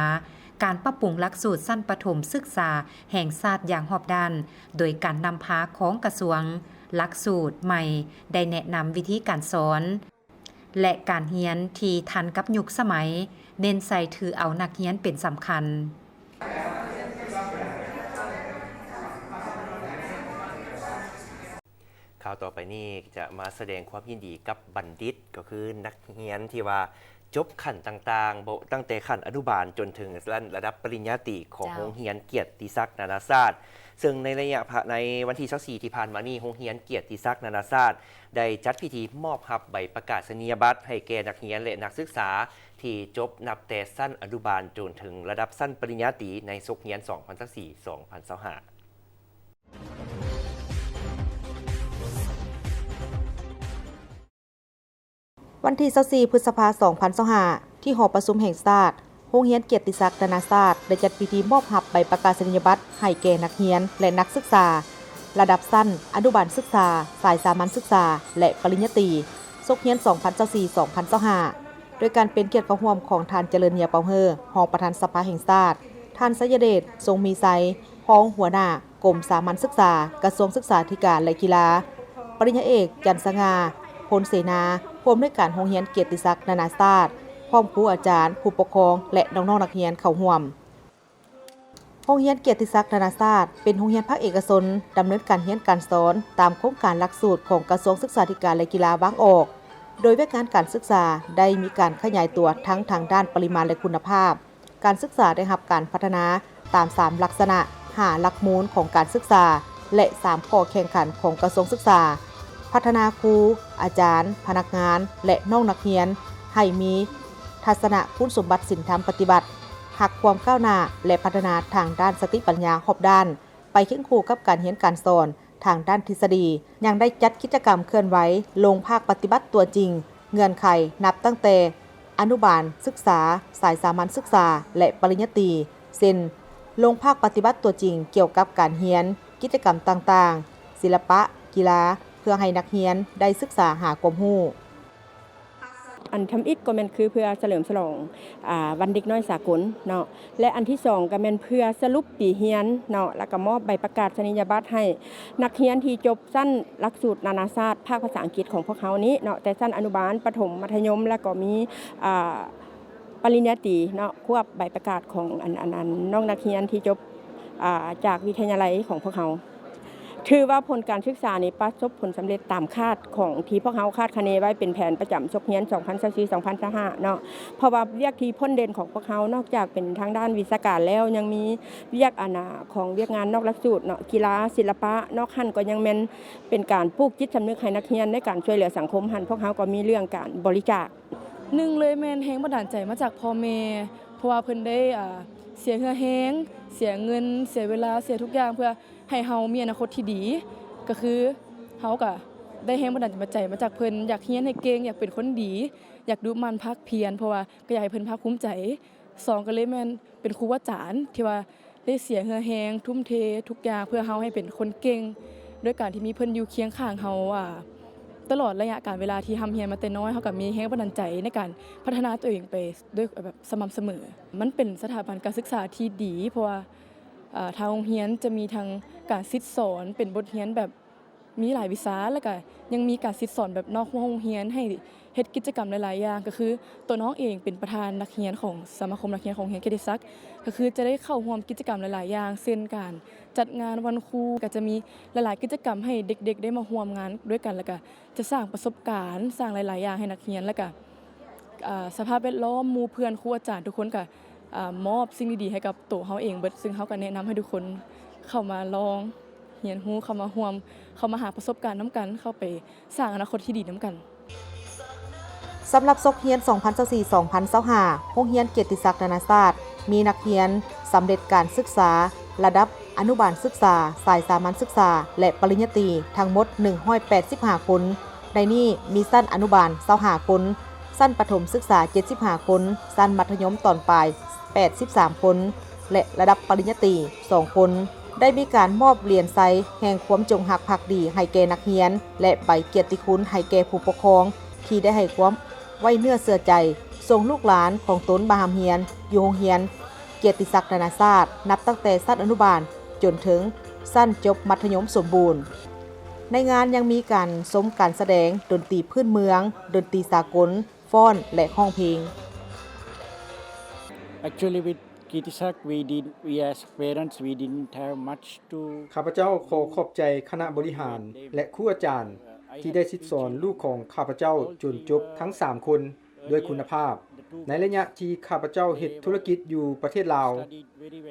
[SPEAKER 6] การปรับปรุงหลักสูตรสั้นประถมศึกษาแห่งชาติอย่างรอบด้านโดยการนำพาของกระทรวงหลักสูตรใหม่ได้แนะนำวิธีการสอนและการเรียนที่ทันกับยุคสมัยเน้นใส่ถือเอานักเรียนเป็นสำคัญ
[SPEAKER 1] ข่าวต่อไปนี้จะมาแสดงความยินดีกับบัณฑิตก็คือนักเรียนที่ว่าจบขั้นต่างๆตั้งแต่ขั้นอนุบาลจนถึงระดับปริญญาตรีของโรงเรียนเกียรติศักดิ์นานาชาติซึ่งในวันที่24ที่ผ่านมานี้โรงเรียนเกียรติศักดิ์นานาชาติได้จัดพิธีมอบรับใบประกาศนียบัตรให้แก่นักเรียนและนักศึกษาที่จบนับแต่ชั้นอนุบาลจนถึงระดับชั้นปริญญาตรีในศุกร์เรียน 2024-2025
[SPEAKER 7] วันที่24พฤษภาคม 2025 ที่หอประชุมแห่งชาติโรงเรียนเกียรติศักดิ์นานาชาติได้จัดพิธีมอบรับใบประกาศนียบัตรให้แก่นักเรียนและนักศึกษาระดับชั้นอนุบาลศึกษาสายสามัญศึกษาและปริญญาตรีศุกร์เรียน 2024-2025 โดยการเป็นเกียรติร่วมของท่านเจริญเนียเปาเฮอรองประธานสภาแห่งชาติท่านสยเดชทรงมีไซรองหัวหน้ากรมสามัญศึกษากระทรวงศึกษาธิการและกีฬาปริญญาเอกจันทร์สง่าพลเสนาผู้อำนวยการโรงเรียนเกียรติศักดิ์นานาชาติพร้อมครูอาจารย์ผู้ปกครองและน้องๆนักเรียนเข้าร่วมโรงเรียนเกียรติศักดิ์นานาชาติเป็นโรงเรียนภาคเอกชนดำเนินการเรียนการสอนตามโครงการหลักสูตรของกระทรวงศึกษาธิการและกีฬาวางออกโดยเวชงานการศึกษาได้มีการขยายตัวทั้งทางด้านปริมาณและคุณภาพการศึกษาได้รับการพัฒนาตาม3ลักษณะ5หลักมูลของการศึกษาและ3ข้อแข่งขันของกระทรวงศึกษาพัฒนาครูอาจารย์พนักงานและน้องนักเรียนให้มีทัศนะคุณสมบัติศีลธรรมปฏิบัติหักความก้าวหน้าและพัฒนาทางด้านสติปัญญาครบด้านไปเคียงคู่กับการเรียนการสอนทางด้านทฤษฎียังได้จัดกิจกรรมเคลื่อนไหวลงภาคปฏิบัติตัวจริงเงื่อนไขนับตั้งแต่อนุบาลศึกษาสายสามัญศึกษาและปริญญาตรีเช่นลงภาคปฏิบัติตัวจริงเกี่ยวกับการเรียนกิจกรรมต่างๆศิลปะกีฬาเพื่อให้นักเรียนได้ศึกษาหาความรู้
[SPEAKER 8] อันทำอิฐก็แม่นคือเพื่อเฉลิมฉลองวันเด็กน้อยสากลเนาะและอันที่2ก็แม่นเพื่อสรุปปีเรียนเนาะแล้วก็มอบใบประกาศนียบัตรให้นักเรียนที่จบชั้นหลักสูตรนานาชาติภาคภาษาอังกฤษของพวกเขานี้เนาะแต่ชั้นอนุบาลประถมมัธยมแล้วก็มีปริญญาตรีเนาะควบใบประกาศของอันน้องนักเรียนที่จบจากวิทยาลัยของพวกเขาถือว่าผลการศึกษานี้ประสบผลสำเร็จตามคาดของที่พวกเขาคาดคะเนไว้เป็นแผนประจำศุกร์เรียน 2024-2025 เนาะเพราะว่าเวียกที่พ้นเด่นของพวกเขานอกจากเป็นทางด้านวิชาการแล้วยังมีเวียกของเวียกงานนอกหลักสูตรเนาะกีฬาศิลปะนอกหันก็ยังเป็นการปลูกจิตสำนึกให้นักเรียนในการช่วยเหลือสังคมหันพวกเขาก็มีเรื่องการบริจาค
[SPEAKER 9] 1เลยแม่นแรงบันดาลใจมาจากพ่อแม่เพราะว่าเพิ่นได้เสียเหือแห้งเสียเงินเสียเวลาเสียทุกอย่างเพื่อให้เฮามีอนาคตที่ดีก็คือเฮาก็ได้แรงบันดาลใจมาจากเพิ่นอยากเรียนให้เก่งอยากเป็นคนดีอยากดูมันภาคเพียรเพราะว่าก็อยากให้เพิ่นภาคภูมิใจ2ก็เลยแม่นเป็นครูอาจารย์ที่ว่าได้เสียเหือแห้งทุ่มเททุกอย่างเพื่อเฮาให้เป็นคนเก่งด้วยการที่มีเพิ่นอยู่เคียงข้างเฮาตลอดระยะการเวลาที่ทำเรียนมาแต่น้อยเฮาก็มีแรงบันดาลใจในการพัฒนาตัวเองไปด้วยแบบสม่ำเสมอมันเป็นสถาบันการศึกษาที่ดีเพราะว่าทางโรงเรียนจะมีทั้งการซิดสอนเป็นบทเรียนแบบมีหลายวิชาแล้วก็ยังมีการซิดสอนแบบนอกห้องเรียนให้ เฮ็ดกิจกรรมหลายๆอย่างก็คือตัวน้องเองเป็นประธานนักเรียนของสมาคมนักเรียนของเรียนเกียรติศักดิ์ก็คือจะได้เข้าร่วมกิจกรรมหลายๆอย่างเช่นการจัดงานวันครูก็จะมีหลายๆกิจกรรมให้เด็กๆได้มาร่วมงานด้วยกันแล้วก็จะสร้างประสบการณ์สร้างหลายๆอย่างให้นักเรียนแล้วก็สภาพแวดล้อมหมู่เพื่อนครูอาจารย์ทุกคนก็มอบสิ่งดีๆให้กับตัวเฮาเองเบิดซึ่งเฮาก็แนะนำให้ทุกคนเข้ามาลองเรียนรู้เข้ามาร่วมเข้ามาหาประสบการณ์นํกันเข้าไปสร้างอนาคตที่ดีนํกัน
[SPEAKER 7] สำหรับซกเฮียน 2024-2025 โรงเรียนเกียรติศักดิ์นานาชาติมีนักเรียนสำเร็จการศึกษาระดับอนุบาลศึกษาสายสามัญศึกษาและปริญญาตรีทั้งหมด185คนในนี้มีชั้นอนุบาล25คนชั้นประถมศึกษา75คนชั้นมัธยมตอนปลาย83คนและระดับปริญญาตรี2คนได้มีการมอบเหรียญไซแห่งความจงรักภักดีให้แก่นักเรียนและใบเกียรติคุณให้แก่ผู้ปกครองที่ได้ให้ความไว้เนื้อเชื่อใจส่งลูกหลานของตนมาหามเรียนอยู่โรงเรียนเกียรติศักดิ์นานาชาตินับตั้งแต่ชั้นอนุบาลจนถึงชั้นจบมัธยมสมบูรณ์ในงานยังมีการชมการแสดงดนตรีพื้นเมืองดนตรีสากลฟ้อนและร้องเพลง
[SPEAKER 10] Actually with Kirtisak we as parents we didn't have much to
[SPEAKER 11] ข้าพเจ้าขอขอบใจคณะบริหารและครูอาจารย์ที่ได้สิทธิสอนลูกของข้าพเจ้าจนจบทั้ง3คนด้วยคุณภาพในระยะที่ข้าพเจ้าเฮ็ดธุรกิจอยู่ประเทศลาว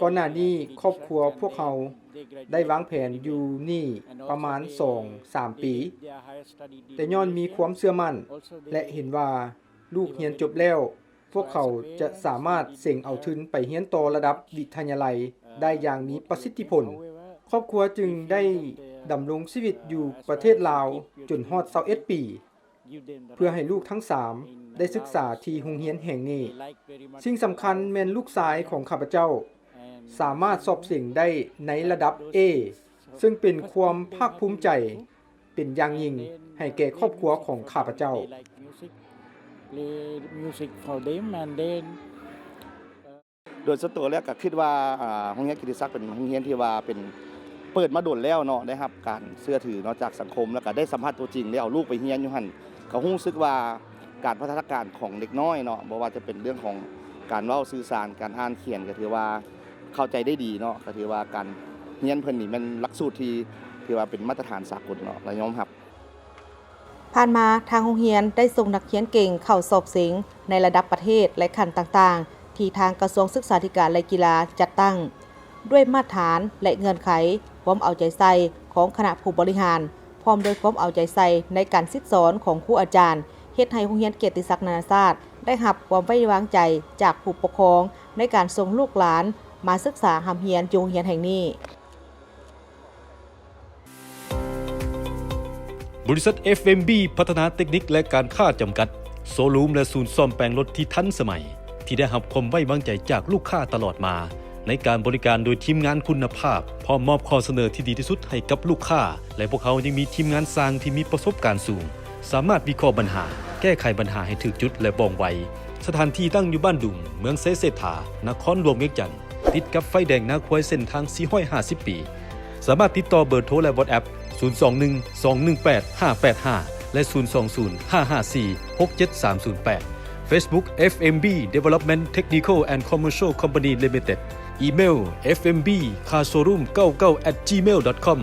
[SPEAKER 11] ก่อนหน้านี้ครอบครัวพวกเขาได้วางแผนอยู่นี่ประมาณ 2-3 ปีแต่ย้อนมีความเชื่อมั่นและเห็นว่าลูกเรียนจบแล้วพวกเขาจะสามารถเส่งเอาทุนไปเรียนต่อระดับวิทยาลัยได้อย่างมีประสิทธิผลครอบครัวจึงได้ดำรงชีวิตอยู่ประเทศลาวจนฮอด21ปีเพื่อให้ลูกทั้ง3ได้ศึกษาที่โรงเรียนแห่งนี้สิ่งสำคัญแม่นลูกชายของข้าพเจ้าสามารถสอบเสิ่งได้ในระดับ A ซึ่งเป็นความภาคภูมิใจเป็นอย่างยิ่งให้แก่ครอบครัวของข้าพเจ้า
[SPEAKER 12] โดยส่วนตัวแล้วก็คิดว่าโรงเรียนกิตติศักดิ์เป็นโรงเรียนที่ว่าเป็นเปิดมาโดนแล้วเนาะได้รับการเชื่อถือเนาะจากสังคมแล้วก็ได้สัมผัสตัวจริงได้เอาลูกไปเรียนอยู่หั่นก็รู้สึกว่าการพัฒนาการของเด็กน้อยเนาะบ่ว่าจะเป็นเรื่องของการเว้าสื่อสารการอ่านเขียนก็ถือว่าเข้าใจได้ดีเนาะก็ถือว่าการเรียนเพิ่นนี่มันหลักสูตรที่ว่าเป็นมาตรฐานสากลเนาะและยอมรับ
[SPEAKER 7] ผ่านมาทางโรงเรียนได้ส่งนักเรียนเก่งเข้าสอบเสียงในระดับประเทศและขั้นต่างๆที่ทางกระทรวงศึกษาธิการและกีฬาจัดตั้งด้วยมาตรฐานและเงื่อนไขความเอาใจใส่ของคณะผู้บริหารพร้อมโดยความเอาใจใส่ในการศึกษาของครูอาจารย์เฮ็ดให้โรงเรียนเกียรติศักดิ์นานาชาติได้รับความไว้วางใจจากผู้ปกครองในการส่งลูกหลานมาศึกษาหำเรียนอยู่โรงเรียนแห่งนี้
[SPEAKER 13] บริษัท FMB พัฒนาเทคนิคและการค้าจำกัดโซลูมและศูนย์ซ่อมแปลงรถที่ทันสมัยที่ได้รับความไว้วางใจจากลูกค้าตลอดมาในการบริการโดยทีมงานคุณภาพพร้อมมอบข้อเสนอที่ดีที่สุดให้กับลูกค้าและพวกเขายังมีทีมงานสร้างที่มีประสบการณ์สูงสามารถวิเคราะห์ปัญหาแก้ไขปัญหาให้ถูกจุดและว่องไวสถานที่ตั้งอยู่บ้านดุงเมืองเซเสถานครหลวงเวียงจันทร์ติดกับไฟแดงนาควายเส้นทาง450ปีสามารถติดต่อเบอร์โทรและ WhatsApp 021-218-585 และ 020-554-67308 Facebook FMB Development Technical and Commercial Company Limited อีเมล fmbcarshowroom99@gmail.com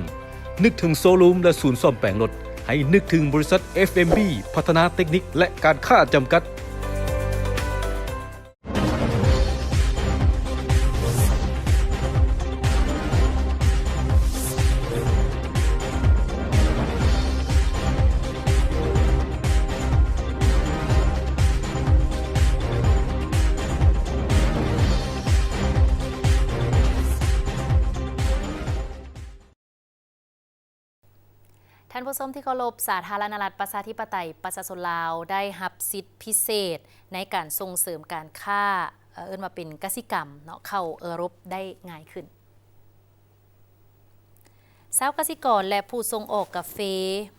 [SPEAKER 13] นึกถึงโซลูมและศูนย์ซ่อมแปลงรถให้นึกถึงบริษัท FMB พัฒนาเทคนิคและการค้าจำกัด
[SPEAKER 2] ท่านผู้ชมที่เคารพสาธารณรัฐประชาธิปไตยประชาชนลาวได้รับสิทธิพิเศษในการส่งเสริมการค้าเอิ้นมาเป็นกสิกรรมเนาะเข้าเอรบได้ง่ายขึ้น ชาวเกษตรกรและผู้ส่งออกกาแฟ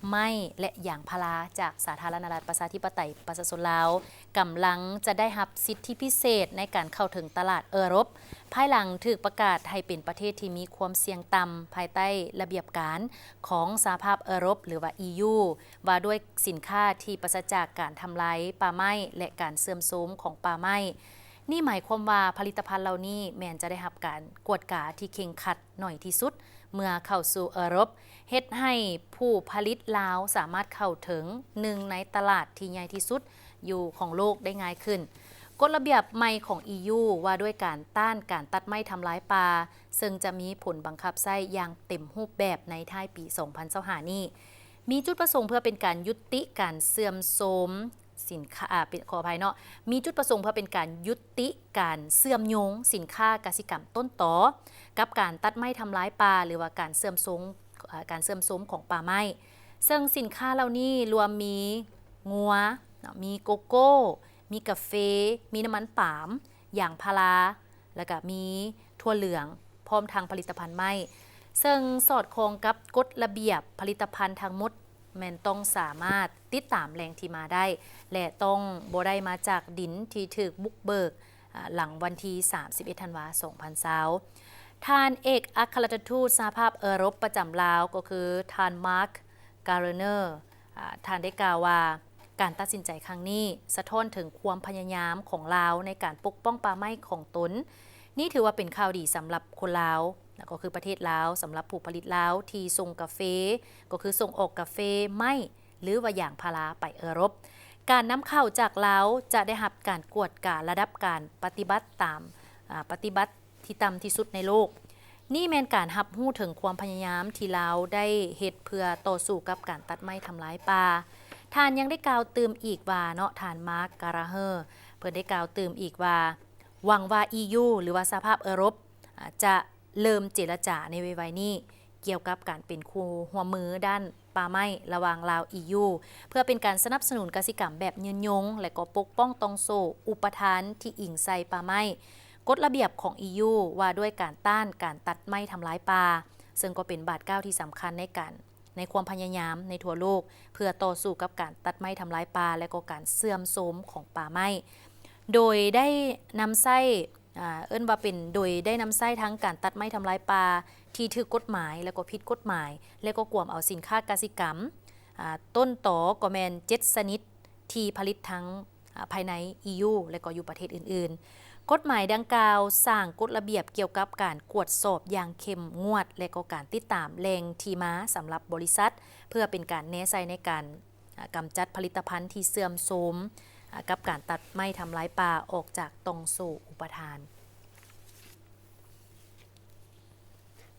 [SPEAKER 2] ไม้และยางพาราจากสาธารณรัฐประชาธิปไตยประชาชนลาวกำลังจะได้รับสิทธิพิเศษในการเข้าถึงตลาดยุโรปภายหลังถูกประกาศให้เป็นประเทศที่มีความเสี่ยงต่ำภายใต้ระเบียบการของสหภาพยุโรปหรือว่า EU ว่าด้วยสินค้าที่ปราศจากการทำลายป่าไม้และการเสื่อมโทรมของป่าไม้นี่หมายความว่าผลิตภัณฑ์เหล่านี้แม้นจะได้รับการกวดกาที่เคร่งครัดหน่อยที่สุดเมื่อเข้าสู่ยุโรปเฮ็ดให้ผู้ผลิตลาวสามารถเข้าถึงหนึ่งในตลาดที่ใหญ่ที่สุดอยู่ของโลกได้ง่ายขึ้นกฎระเบียบใหม่ของ EU ว่าด้วยการต้านการตัดไม้ทำลายป่าซึ่งจะมีผลบังคับใช้อย่างเต็มรูปแบบในท้ายปี 2025 นี้มีจุดประสงค์เพื่อเป็นการยุติการเสื่อมโทรมสินค้าขออภัยเนาะมีจุดประสงค์เพื่อเป็นการยุติการเสื่อมโยงสินค้ากสิกรรมต้นตอกับการตัดไม้ทำลายป่าหรือว่าการเสื่อมโทรมของป่าไม้ซึ่งสินค้าเหล่านี้รวมมีงัวมีโกโก้มีกาแฟมีน้ำมันปาล์มยางพาราแล้วก็มีถั่วเหลืองพร้อมทางผลิตภัณฑ์ไม้ซึ่งสอดคล้องกับกฎระเบียบผลิตภัณฑ์ทั้งหมดแม่นต้องสามารถติดตามแหล่งที่มาได้และต้องบ่ได้มาจากดินที่ถูกบุกเบิกหลังวันที่ 31 ธันวาคม 2020ท่านเอกอัครราชทูตสหภาพยุโรปประจำลาวก็คือท่านมาร์คการ์เนอร์ท่านได้กล่าวว่าการตัดสินใจครั้งนี้สะท้อนถึงความพยายามของลาวในการปกป้องป่าไม้ของตนนี่ถือว่าเป็นข่าวดีสำหรับคนลาวก็คือประเทศลาวสำหรับผู้ผลิตลาวที่ส่งกาแฟก็คือส่งออกกาแฟไม้หรือว่าอย่างพาราไปยุโรปการนำเข้าจากลาวจะได้รับการกวดการะดับการปฏิบัติที่ต่ำที่สุดในโลกนี่แม่นการรับรู้ถึงความพยายามที่ลาวได้เฮ็ดเพื่อต่อสู้กับการตัดไม้ทำลายป่าท่านยังได้กล่าวเติมอีกว่าเนาะท่านมาร์คการาเฮอร์เพิ่นได้กล่าวเติมอีกว่าหวังว่า EU หรือว่าสหภาพยุโรปจะเริ่มเจรจาในไวๆนี้เกี่ยวกับการเป็นคู่หัวมือด้านป่าไม้ระหว่างลาว EU เพื่อเป็นการสนับสนุนกสิกรรมแบบยืนยงและก็ปกป้องตองโซอุปทานที่อิงใส่ป่าไม้กฎระเบียบของ EU ว่าด้วยการต้านการตัดไม้ทำลายป่าซึ่งก็เป็นบาทก้าวที่สำคัญในความพยายามในทั่วโลกเพื่อต่อสู้กับการตัดไม้ทำลายป่าและก็การเสื่อมโทรมของป่าไม้โดยได้นำไส้โดยได้นำไส้ทั้งการตัดไม้ทำลายป่าที่ถูกกฎหมายและก็ผิดกฎหมายและก็กวมเอาสินค้ากสิกรรมต้นตอก็แม่น7ชนิดที่ผลิตทั้งภายใน EU และก็อยู่ประเทศอื่นๆกฎหมายดังกล่าวสร้างกฎระเบียบเกี่ยวกับการกวดสอบอย่างเข้มงวดและก็การติดตามแหล่งที่มาสำหรับบริษัทเพื่อเป็นการแน่ใจในการกำจัดผลิตภัณฑ์ที่เสื่อมโทรมกับการตัดไม้ทำลายป่าออกจากตรงสู่อุปทาน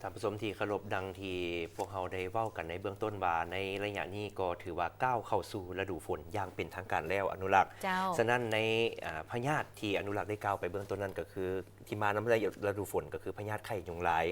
[SPEAKER 1] ท่านผู้ชมที่เคารพดังที่พวกเราได้เว้ากันในเบื้องต้นว่าในระยะนี้ก็ถือว่าก้าวเข้าสู่ฤดูฝนอย่างเป็นทางการแล้วอนุรักษ์ฉะนั้นในพยาธิที่อนุรักษ์ได้กล่าวไปเบื้องต้นนั้นก็คือที่มานำฤดูฝนก็คือพยาธิไข้ยุงลาย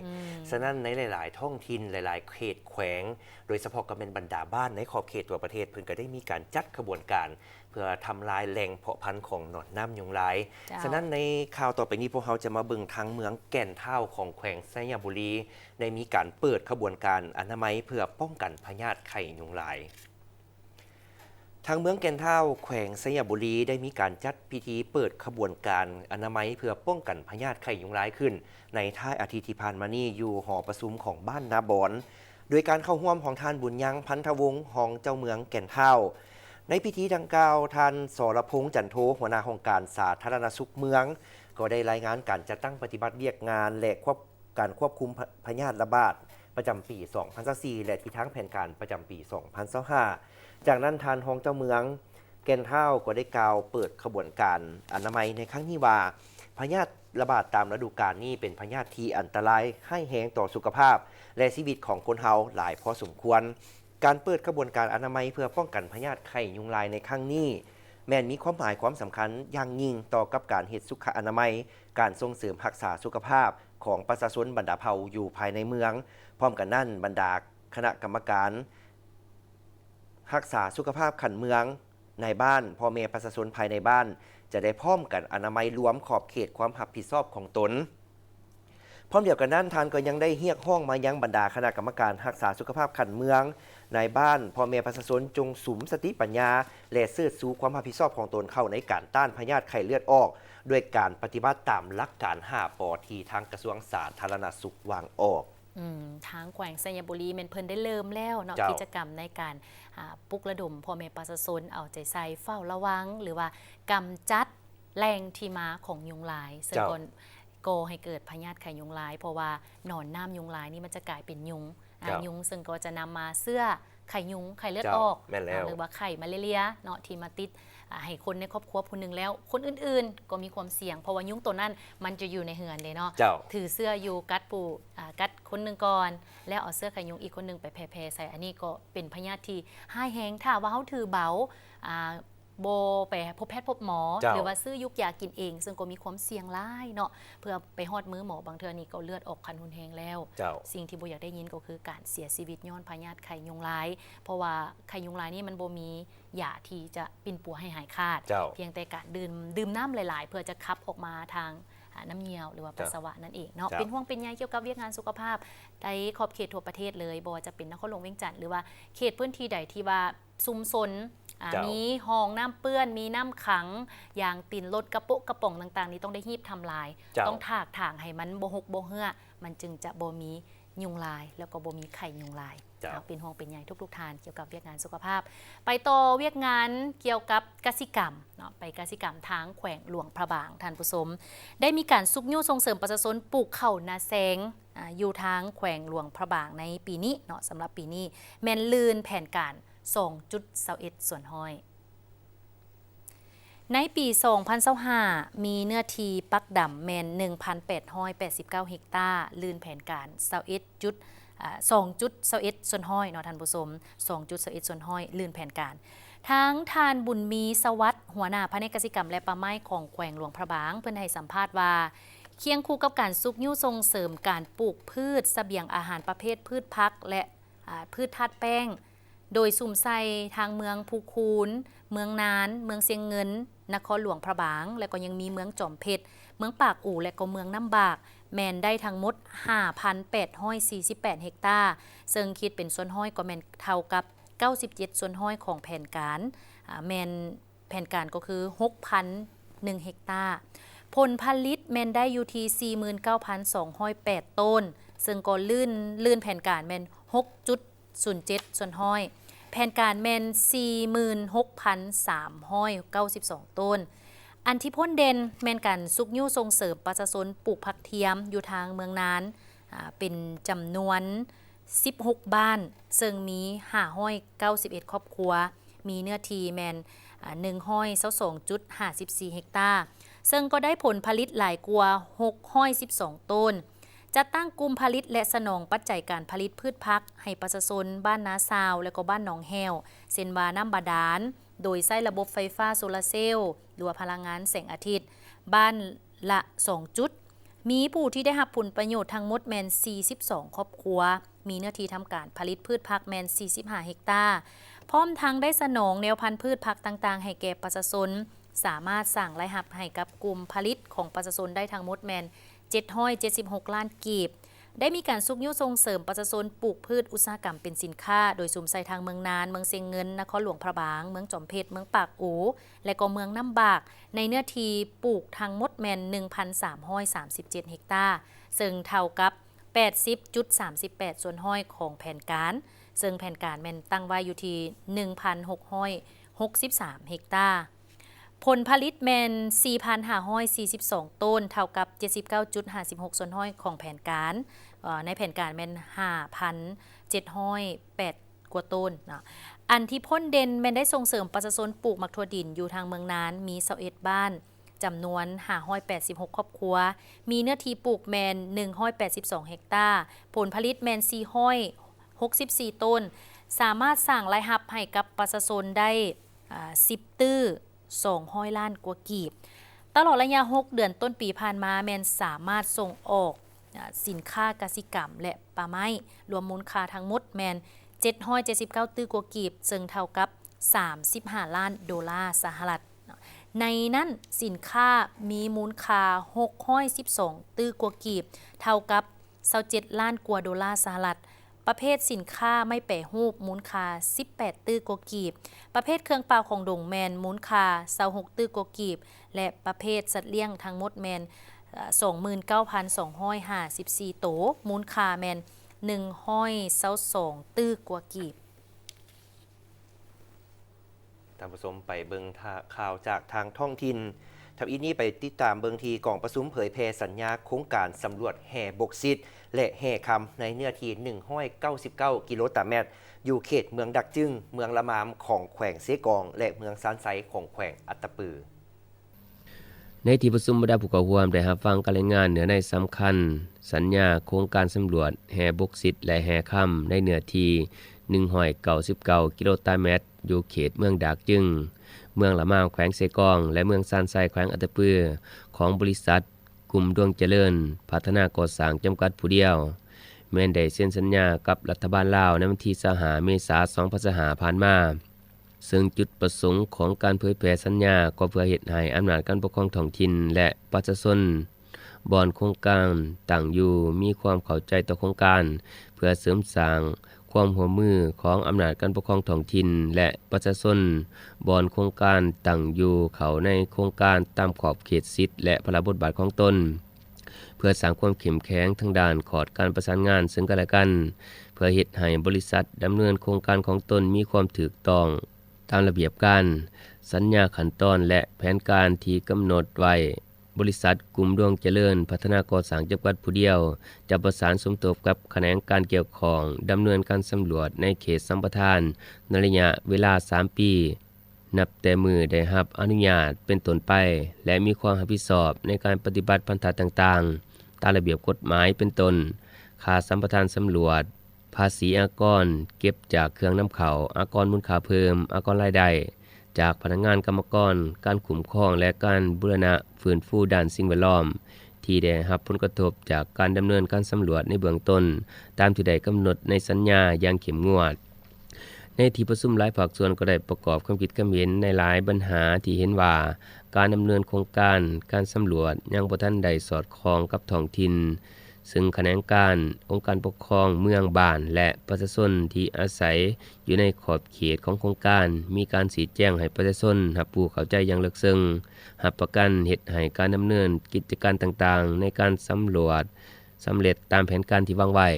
[SPEAKER 1] ฉะนั้นในหลายๆท้องถิ่นหลายๆเขตแขวงโดยเฉพาะก็เป็นบรรดาบ้านในขอบเขตตัวประเทศเพิ่นก็ได้มีการจัดขบวนการเพื่อทำลายแหล่งเพาะพันธุ์ของหนอนน้ำยุงลายฉะนั้นในข่าวต่อไปนี้พวกเราจะมาเบิ่งทางเมืองแก่นเท่าของแขวงไซยบุรีได้มีการเปิดขบวนการอนามัยเพื่อป้องกันพยาธิไข้ยุงลายทางเมืองแก่นเท่าแขวงไซยบุรีได้มีการจัดพิธีเปิดขบวนการอนามัยเพื่อป้องกันพยาธิไข้ยุงลายขึ้นในท้ายอาทิตย์ที่ผ่านมานี้อยู่หอประชุมของบ้านนาบอนโดยการเข้าร่วมของท่านบุญยังพันธวงศ์ของเจ้าเมืองแก่นเท่าในพิธีดังกล่าวท่านสรพงษ์จันโทหัวหน้าองค์การสาธารณสุขเมืองก็ได้รายงานการจัดตั้งปฏิบัติเรียกงานและการควบคุมพยาธิระบาดประจำปี 2024 และที่ทั้งแผนการประจำปี 2025 จากนั้นท่านรองเจ้าเมืองแก่นเท่าก็ได้กล่าวเปิดขบวนการอนามัยในครั้งนี้ว่าพยาธิระบาดตามฤดูกาลนี้เป็นพยาธิที่อันตรายให้แหงต่อสุขภาพและชีวิตของคนเฮาหลายพอสมควรการเปิดกระบวนการอนามัยเพื่อป้องกันพยาธิไข้ยุงลายในครั้งนี้แม้นมีความหมายความสำคัญอย่างยิ่งต่อกับการเฮ็ดสุขอนามัยการส่งเสริมรักษาสุขภาพของประชาชนบรรดาเผ่าอยู่ภายในเมืองพร้อมกันนั้นบรรดาคณะกรรมการรักษาสุขภาพขันเมืองในบ้านพ่อแม่ประชาชนภายในบ้านจะได้พร้อมกันอนามัยรวมขอบเขตความรับผิดชอบของตน พร้อมเดียวกันนั้นทานก็ยังได้เรียกร้องมายังบรรดาคณะกรรมการรักษาสุขภาพขันเมืองในบ้านพ่อแม่ประชาชนจงสุมสติปัญญาและเสื่อสู่ความรับผิดชอบของตนเข้าในการต้านพยาธิไข้เลือดออกด้วยการปฏิบัติตามหลักการ5 ป.ที่ทางกระทรวงสาธารณสุขวางออก
[SPEAKER 2] ทางแขวงสัญบุรีเพิ่นได้เริ่มแล้วเนาะกิจกรรมในการปลุกระดมพ่อแม่ประชาชนเอาใจใส่เฝ้าระวังหรือว่ากำจัดแหล่งที่มาของยุงลายซึ่งก็ให้เกิดพยาธิไข้ยุงลายเพราะว่าหนอนน้ำยุงลายนี่มันจะกลายเป็นยุงซึ่งก็จะนำมาเสื้อไข่ยุงไข่เลือดออกหรือว่าไข่มาเรียเนาะที่มาติดให้คนในครอบครัวคนหนึ่งแล้วคนอื่นๆก็มีความเสี่ยงเพราะว่ายุงตัวนั้นมันจะอยู่ในเหือนเลยเนาะถือเสื้ออยู่กัดกัดคนหนึ่งก่อนแล้วเอาเสื้อไข่ยุงอีกคนหนึ่งไปแผ่ใส่อันนี้ก็เป็นพยาธิที่ห้ายแหงถ้าว่าเขาถือเบาโบไปพบแพทย์พบหมอหรือว่าซื้อยุกยากินเองซึ่งก็มีความเสี่ยงร้ายเนาะเพื่อไปฮอดมือหมอบางเทื่อนี่ก็เลือดออกคันหุนแหงแล้วสิ่งที่โบอยากได้ยินก็คือการเสียชีวิตย้อนพยาธิไข้ยุงลายเพราะว่าไข้ยุงลายนี่มันโบมียาที่จะปิ่นปัวให้หายขาดเพียงแต่การดื่มน้ำหลายๆเพื่อจะขับออกมาทางน้ำเหี่ยวหรือว่าปัสสาวะนั่นเองเนาะเป็นห่วงเป็นใยเกี่ยวกับเวียกงานสุขภาพในขอบเขตทั่วประเทศเลยบ่ว่าจะเป็นนครหลวงเวียงจันทน์หรือว่าเขตพื้นที่ใดที่ว่าซุมซนมีห้องน้ำเปื้อนมีน้ำขังอย่างตินรถกระโปะกระป๋องต่างๆนี้ต้องได้หีบทำลายต้องถากถางให้มันโบหกโบเหือมันจึงจะโบมียุงลายแล้วก็โบมีไข่ยุงลายเป็นห่วงเป็นใยทุกๆทานเกี่ยวกับเวียกงานสุขภาพไปต่อเวียกงานเกี่ยวกับกสิกรรมเนาะไปกสิกรรมทางแขวงหลวงพระบางท่านผู้ชมได้มีการซุกยู่ส่งเสริมประชาชนปลูกข้าวนาแซงอยู่ทางแขวงหลวงพระบางในปีนี้เนาะสำหรับปีนี้แม่นลื่นแผนการ2.21 ส่วนห้อยในปี 2025 มีเนื้อที่ปักดำแมน 1,889 เฮกตาร์ลื่นแผนการ2.21 ส่วนห้อยเนาะท่านผู้ชม 2.21 ส่วนห้อยลื่นแผนการทั้งทานบุญมีสวัสดิ์หัวหน้าแผนกกสิกรรมและป่าไม้ของแขวงหลวงพระบางเพิ่นให้สัมภาษณ์ว่าเคียงคู่กับการซุกยู่ส่งเสริมการปลูกพืชเสบียงอาหารประเภทพืชพักและพืชธาตุแป้งโดยสุ่มไซทางเมืองภูคูนเมืองนานเมืองเสียงเงินนครหลวงพระบางและก็ยังมีเมืองจอมเพชรเมืองปากอู่และก็เมืองน้ำบากแมนได้ทั้งหมด 5,848 เฮกตาร์ซึ่งคิดเป็นส่วนห้อยก็แมนเท่ากับ97 ส่วนห้อยของแผนการแมนแผนการก็คือ 6,001 เฮกตาร์ผลผลิตแมนได้อยู่ที่ 49,208 ต้นซึ่งก็ลื่นแผนการแมน 6.07 ส่วนห้อยแผนการแมน 46,392 ต้นอันที่พ้นเด่นแมนกันซุกยู่ส่งเสริมประชาชนปลูกผักเทียมอยู่ทางเมืองนานเป็นจำนวน16บ้านซึ่งมี591ครอบครัวมีเนื้อที่แมน122.54 เฮกตาร์ซึ่งก็ได้ผลผลิตหลายกว่า612 ต้นจะตั้งกลุ่มผลิตและสนองปัจจัยการผลิตพืชพักให้ประชาชนบ้านนาซาวและก็บ้านหนองแฮวเส้นวาน้ำบาดาลโดยใช้ระบบไฟฟ้าโซลาร์เซลล์หรือพลังงานแสงอาทิตย์บ้านละ2จุดมีผู้ที่ได้รับผลประโยชน์ทั้งหมดแมน42ครอบครัวมีเนื้อที่ทำการผลิตพืชพักแมน45เฮกตาร์พร้อมทั้งได้สนองแนวพันธุ์พืชผักต่างๆให้แก่ประชาชนสามารถสั่งรายรับให้กับกลุ่มผลิตของประชาชนได้ทั้งหมดแมน776 ล้านกีบได้มีการซุกยู่ส่งเสริมประชาชนปลูกพืชอุตสาหกรรมเป็นสินค้าโดยสุ่มใส่ทางเมืองนานเมืองเซียงเงินนครหลวงพระบางเมืองจอมเพชรเมืองปากอู่และก็เมืองน้ำบากในเนื้อที่ปลูกทั้งหมดแมน 1,337 เฮกตาร์ซึ่งเท่ากับ 80.38 ส่วนห้อยของแผนการซึ่งแผนการแมนตั้งไว้อยู่ที่ 1,663 เฮกตาร์ผลผลิตแมน 4,542 ต้นเท่ากับ 79.56 ส่วนห้อยของแผนการในแผนการแมน 5,708 กว่าต้นนะอันที่พ้นเด่นแมนได้ส่งเสริมประชาชนปลูกมักถั่วดินอยู่ทางเมืองนานมี21บ้านจำนวน586ครอบครัวมีเนื้อที่ปลูกแมน182เฮกตาร์ผลผลิตแมน464ต้นสามารถสร้างรายรับให้กับประชาชนได้10ตื้อ200 ล้านกว่ากีบตลอดระยะ6เดือนต้นปีผ่านมาแมนสามารถส่งออกสินค้ากสิกรรมและป่าไม้รวมมูลค่าทั้งหมดแมน779ตื้อกว่ากีบซึ่งเท่ากับ35 ล้านดอลลาร์สหรัฐ ในนั้นสินค้ามีมูลค่า612ตื้อกว่ากีบเท่ากับ27ล้านกว่าดอลลาร์สหรัฐประเภทสินค้าไม่แปรรูปมูลค่า18ตื้อกว่ากีบประเภทเครื่องเปล่าของดงแมนมูลค่า26ตื้อกว่ากีบและประเภทสัตว์เลี้ยงทั้งหมดแมน29,254 โตมูลค่าแมน122ตื้อกว่ากีบ
[SPEAKER 1] ท่านผู้ชมไปเบิ่งข่าวจากทางท้องถิ่นทับอีนี้ไปติดตามเบิ่งทีกองประชุมเผยแพร่สัญญาโครงการสำรวจแห่บกซิดและแห่คำในเนื้อที่199กิโลเมตรอยู่เขตเมืองดักจึงเมืองละมามของแขวงเสกองและเมืองซานไซของแขวงอัตตปือ
[SPEAKER 14] ในที่ประชุมบรรดาผู้เข้าร่วมได้รับฟังการรายงานเนื้อในสำคัญสัญญาโครงการสำรวจแห่บกซิดและแห่คำในเนื้อที่199กิโลเมตรอยู่เขตเมืองดักจึงเมืองละมามแขวงเสกองและเมืองซานไซแขวงอัตตปือของบริษัทกลุ่มดวงเจริญพัฒนาก่อสร้างจำกัดผู้เดียวแม้นได้เซ็นสัญญากับรัฐบาลลาวในวันที่25เมษายน2025ผ่านมาซึ่งจุดประสงค์ของการเผยแพร่สัญญาก็เพื่อเฮ็ดให้อำนาจการปกครองท้องถิ่นและประชาชนบ่อนโครงการตั้งอยู่มีความเข้าใจต่อโครงการเพื่อเสริมสร้างความร่วมมือของอำนาจการปกครองท้องถิ่นและประชาชนบ่อนโครงการตั้งอยู่เข้าในโครงการตามขอบเขตสิทธิและพระบทบาทของตนเพื่อสร้างความเข้มแข็งทางด้านขอดการประสานงานซึ่งกันและกันเพื่อเฮ็ดให้บริษัทดำเนินโครงการของตนมีความถูกต้องตามระเบียบการสัญญาขั้นตอนและแผนการที่กำหนดไว้บริษัทกลุ่มดวงเจริญพัฒนาก่อสร้างจำกัดผู้เดียวจะประสานสมทบกับแขนงการเกี่ยวข้องดำเนินการสำรวจในเขตสัมปทานในระยะเวลา3ปีนับแต่มือได้รับอนุญาตเป็นต้นไปและมีความรับผิดชอบในการปฏิบัติพันธะต่างๆตามระเบียบกฎหมายเป็นต้นค่าสัมปทานสำรวจภาษีอากรเก็บจากเครื่องนำเข้าอากรมูลค่าเพิ่มอากรรายได้จากพนักงานกรรมกรการคุ้มครองและการบูรณะฟื้นฟูด้านสิ่งแวดล้อมที่ได้รับผลกระทบจากการดำเนินการสำรวจในเบื้องต้นตามที่ได้กำหนดในสัญญาอย่างเข้มงวดในที่ประชุมหลายภาคส่วนก็ได้ประกอบความคิดความเห็นในหลายปัญหาที่เห็นว่าการดำเนินโครงการสำรวจยังบ่ทันได้สอดคล้องกับท้องถิ่นซึ่งแขนงการองค์การปกครองเมืองบ้านและประชาชนที่อาศัยอยู่ในขอบเขตของโครงการมีการชี้แจงให้ประชาชนรับรู้เข้าใจอย่างลึกซึ้งรับประกันเฮ็ดให้การดำเนินกิจการต่างๆในการสำรวจสำเร็จตามแผนการที่วางไว้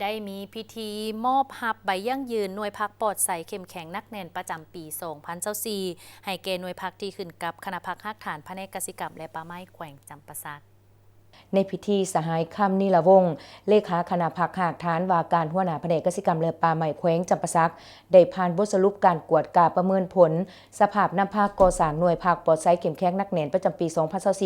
[SPEAKER 2] ได้มีพิธีมอบหับใบยั่งยืนหน่วยพักปลอดใสเข้มแข็งนักแน่นประจำปี2024ให้แก่หน่วยพักที่ขึ้นกับคณะพักฮักฐานแผนกกสิกรรมและป่าไม้แขวงจำปาสัก
[SPEAKER 7] ในพิธีสหายคำนิลวงศ์เลขาคณะพักหากฐานว่าการหัวหน้าแผนกกสิกรรมและป่าไม้แขวงจำปาสักได้ผ่านบทสรุปการกวดกาประเมินผลสภาพน้ำภาคก่อสร้างหน่วยภาคปลอดภัยเข้มแข็งนักแน่นประจำปี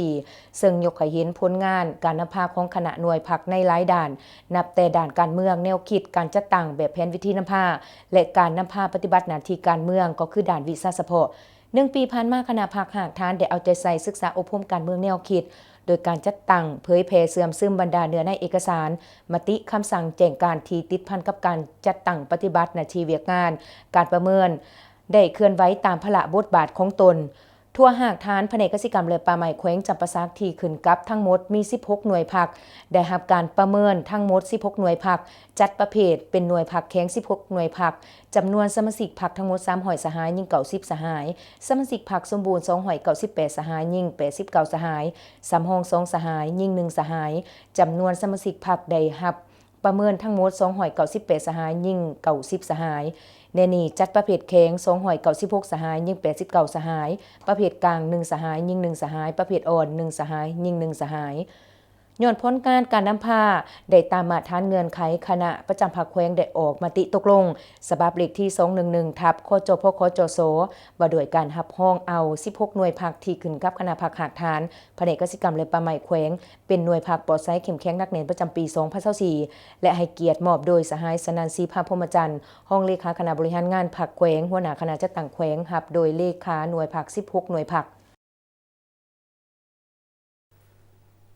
[SPEAKER 7] 2024ซึ่งยกให้เห็นผลงานการนำพาของคณะหน่วยพักในหลายด่านนับแต่ด่านการเมืองแนวคิดการจัดตั้งแบบแผนวิธีนำพาและการนำพาปฏิบัติหน้าที่การเมืองก็คือด่านวิชาเฉพาะ1 ปีผ่านมาคณะพักหากฐานได้เอาใจใส่ศึกษาอบรมการเมืองแนวคิดโดยการจัดตั้งเผยแพร่เสื่อมซึมบรรดาเนื้อในเอกสารมติคำสั่งแจ้งการที่ติดพันกับการจัดตั้งปฏิบัติหน้าที่เวียกงานการประเมินได้เคลื่อนไหวตามพระบทบาทของตนทั่วหากฐานแผนกกสิกรรมและป่าไม้แขวงจำปาสักที่ขึ้นกับทั้งหมดมี16หน่วยพักได้รับการประเมินทั้งหมด16หน่วยพักจัดประเภทเป็นหน่วยพักแข็ง16หน่วยพักจำนวนสมาชิกพักทั้งหมด300สหายยิ่ง90สหายสมาชิกพักสมบูรณ์298สหายยิ่ง89สหายสำรอง2สหายยิ่ง1สหายจำนวนสมาชิกพักได้รับประเมินทั้งหมด298สหายยิ่ง90สหายในนี้จัดประเภทแข็ง296สหายยิ่ง89สหายประเภทกลาง1สหายยิ่ง1สหายประเภทอ่อน1สหายยิ่ง1สหายย้อนผลการนำพาได้ตามมาตรฐานเงื่อนไขคณะประจำภาคแขวงได้ออกมติตกลงฉบับเลขที่211ทับคจพคจสว่าโดยการรับห้องเอา16หน่วยพักที่ขึ้นกับคณะพักหากฐานแผนกกสิกรรมและป่าไม้แขวงเป็นหน่วยพักปลอดภัยเข้มแข็งนักแน่นประจำปี2024และให้เกียรติมอบโดยสหายสนันทร์ศรีภาพรหมจันทร์ห้องเลขาคณะบริหารงานพักแขวงหัวหน้าคณะจัดตั้งแขวงรับโดยเลขาหน่วยพัก16หน่วยพัก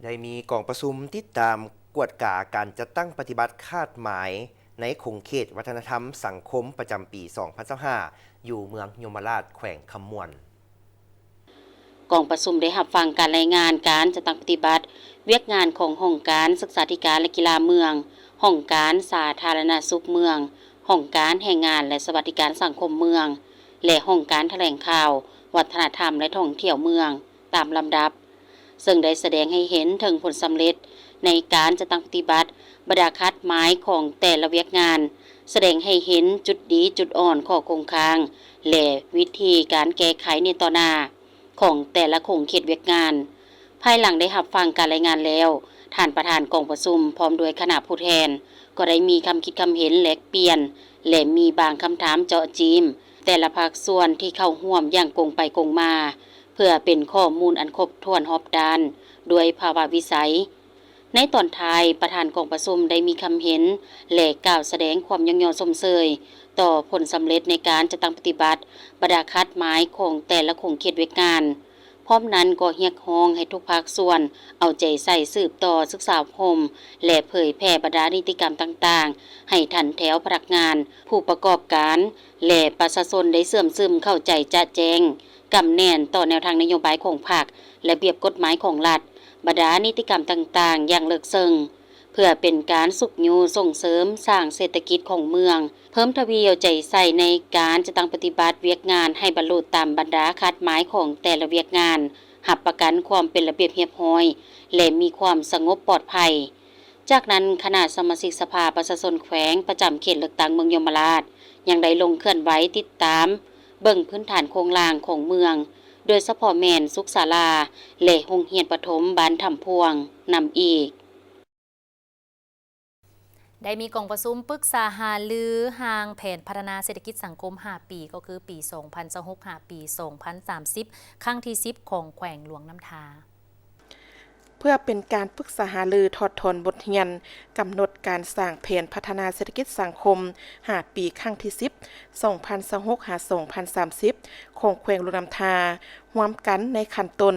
[SPEAKER 1] ได้มีกองประชุมติดตามกวดกาการจัดตั้งปฏิบัติคาดหมาย ในคงเขตวัฒนธรรมสังคมประจำปี 2025 อยู่เมืองยมราชแขวงคำมวน
[SPEAKER 15] กองประชุมได้รับฟังการรายงานการจะตั้งปฏิบัติเวียกงานของห้องการศึกษาธิการและกีฬาเมืองห้องการสาธารณสุขเมืองห้องการแห่งงานและสวัสดิการสังคมเมืองและห้องการแถลงข่าววัฒนธรรมและท่องเที่ยวเมืองตามลำดับซึ่งได้แสดงให้เห็นถึงผลสำเร็จในการจะตั้งปฏิบัติบรรดาคัดหมายของแต่ละเวียกงานแสดงให้เห็นจุดดีจุดอ่อนข้อคงค้างและวิธีการแก้ไขในต่อหน้าของแต่ละโครงเขตเวียกงานภายหลังได้รับฟังการรายงานแล้วท่านประธานกองประชุมพร้อมด้วยคณะผู้แทนก็ได้มีคำคิดคำเห็นแลกเปลี่ยนและมีบางคำถามเจาะจีมแต่ละภาคส่วนที่เข้าร่วมอย่างกงไปกงมาเพื่อเป็นข้อมูลอันครบถ้วนรอบด้านด้วยภาวะวิสัยในตอนท้ายประธานกองประชุมได้มีคำเห็นและกล่าวแสดงความยอชมเชยต่อผลสำเร็จในการจะตั้งปฏิบัติบรรดาคัดหมายของแต่ละโครงเขตเวียกงานพร้อมนั้นก็เรียกร้องให้ทุกภาคส่วนเอาใจใส่สืบต่อศึกษาคมและเผยแพร่บรรดานิติกรรมต่างๆให้ทันแถวพนักงานผู้ประกอบการและประชาชนได้เสื่อมซึมเข้าใจจะแจ้งกำแน่นต่อแนวทางนโยบายของพรรคและเบียบกฎหมายของรัฐบรรดานิติกรรมต่างๆอย่างเลิกเซิงเพื่อเป็นการสุขยูส่งเสริมสร้างเศรษฐกิจของเมืองเพิ่มทวีเอาใจใส่ในการจะตั้งปฏิบัติเวียกงานให้บรรลุตามบรรดาคัดหมายของแต่ละเวียกงานหับประกันความเป็นระเบียบเรียบร้อยและมีความสงบปลอดภัยจากนั้นคณะสมาชิกสภาประชาชนแขวงประจำเขตเลือกตั้งเมืองยมราชยังได้ลงเคลื่อนไหวติดตามเบิ่งพื้นฐานโครงล่างของเมืองโดยเฉพาะแม่นสุขศาลาและโรงเรียนประถมบ้านถ้ำพวงนำอีก
[SPEAKER 2] ได้มีกองประชุมปรึกษาหารือหางแผนพัฒนาเศรษฐกิจสังคม5ปีก็คือปี 2026 5 ปี 2030 ครั้งที่ 10 ของแขวงหลวงน้ำทา
[SPEAKER 16] เพื่อเป็นการปรึกษาหารือถอดถอนบทเรียนกำหนดการสร้างแผนพัฒนาเศรษฐกิจสังคม5ปีครั้งที่ 10 2026-2030 ของแขวงหลวงน้ำทาร่วมกันในขั้นต้น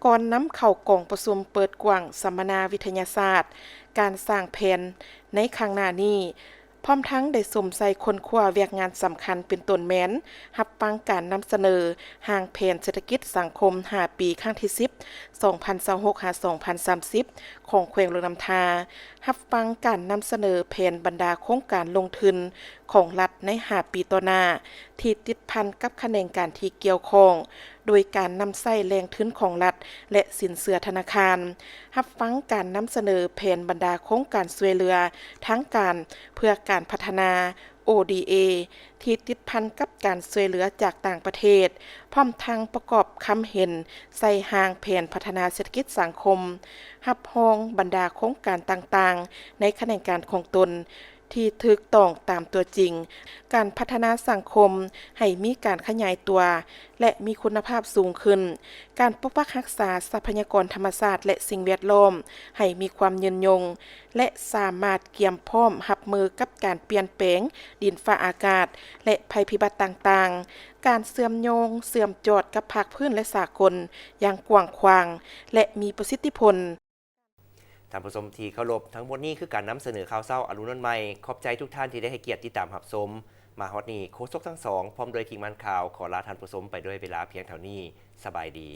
[SPEAKER 16] ก่อนนำเข้ากองประชุมเปิดกว้างสัมมนาวิทยาศาสตร์การสร้างแผนในครั้งหน้านี้พร้อมทั้งได้สมใส่คนคว้าเวียกงานสำคัญเป็นต้นแม้นรับฟังการนำเสนอหางแผนเศรษฐกิจสังคม5ปีครั้งที่ 10 2026-2030 ของแขวงหลวงน้ำทารับฟังการนำเสนอแผนบรรดาโครงการลงทุนของรัฐใน5ปีต่อหน้าที่ติดพันกับแขนงการที่เกี่ยวข้องโดยการนำใช้แรงทุนของรัฐและสินเชื่อธนาคารรับฟังการนำเสนอแผนบรรดาโครงการช่วยเหลือทั้งการเพื่อการพัฒนา ODA ที่ติดพันกับการช่วยเหลือจากต่างประเทศพร้อมทั้งประกอบคำเห็นใส่หางแผนพัฒนาเศรษฐกิจสังคมรับรองบรรดาโครงการต่างๆในแขนงการของตนที่ถูกต้องตามตัวจริงการพัฒนาสังคมให้มีการขยายตัวและมีคุณภาพสูงขึ้นการปกปักรักษาทรัพยากรธรรมชาติและสิ่งแวดล้อมให้มีความยืนยงและสามารถเตรียมพร้อมรับมือกับการเปลี่ยนแปลงดินฟ้าอากาศและภัยพิบัติต่างๆการเชื่อมโยงเชื่อมจอดกับภาคพื้นและสากลอย่างกว้างขวางและมีประสิทธิผล
[SPEAKER 1] ท่านผู้ชมที่เคารพทั้งหมดนี้คือการนำเสนอข่าวเช้าอรุณวันใหม่ขอบใจทุกท่านที่ได้ให้เกียรติติดตามรับชมมาฮอดนี้โค้ชทั้งสองพร้อมโดยทีมงานข่าวขอลาท่านผู้ชมไปด้วยเวลาเพียงเท่านี้สบายดี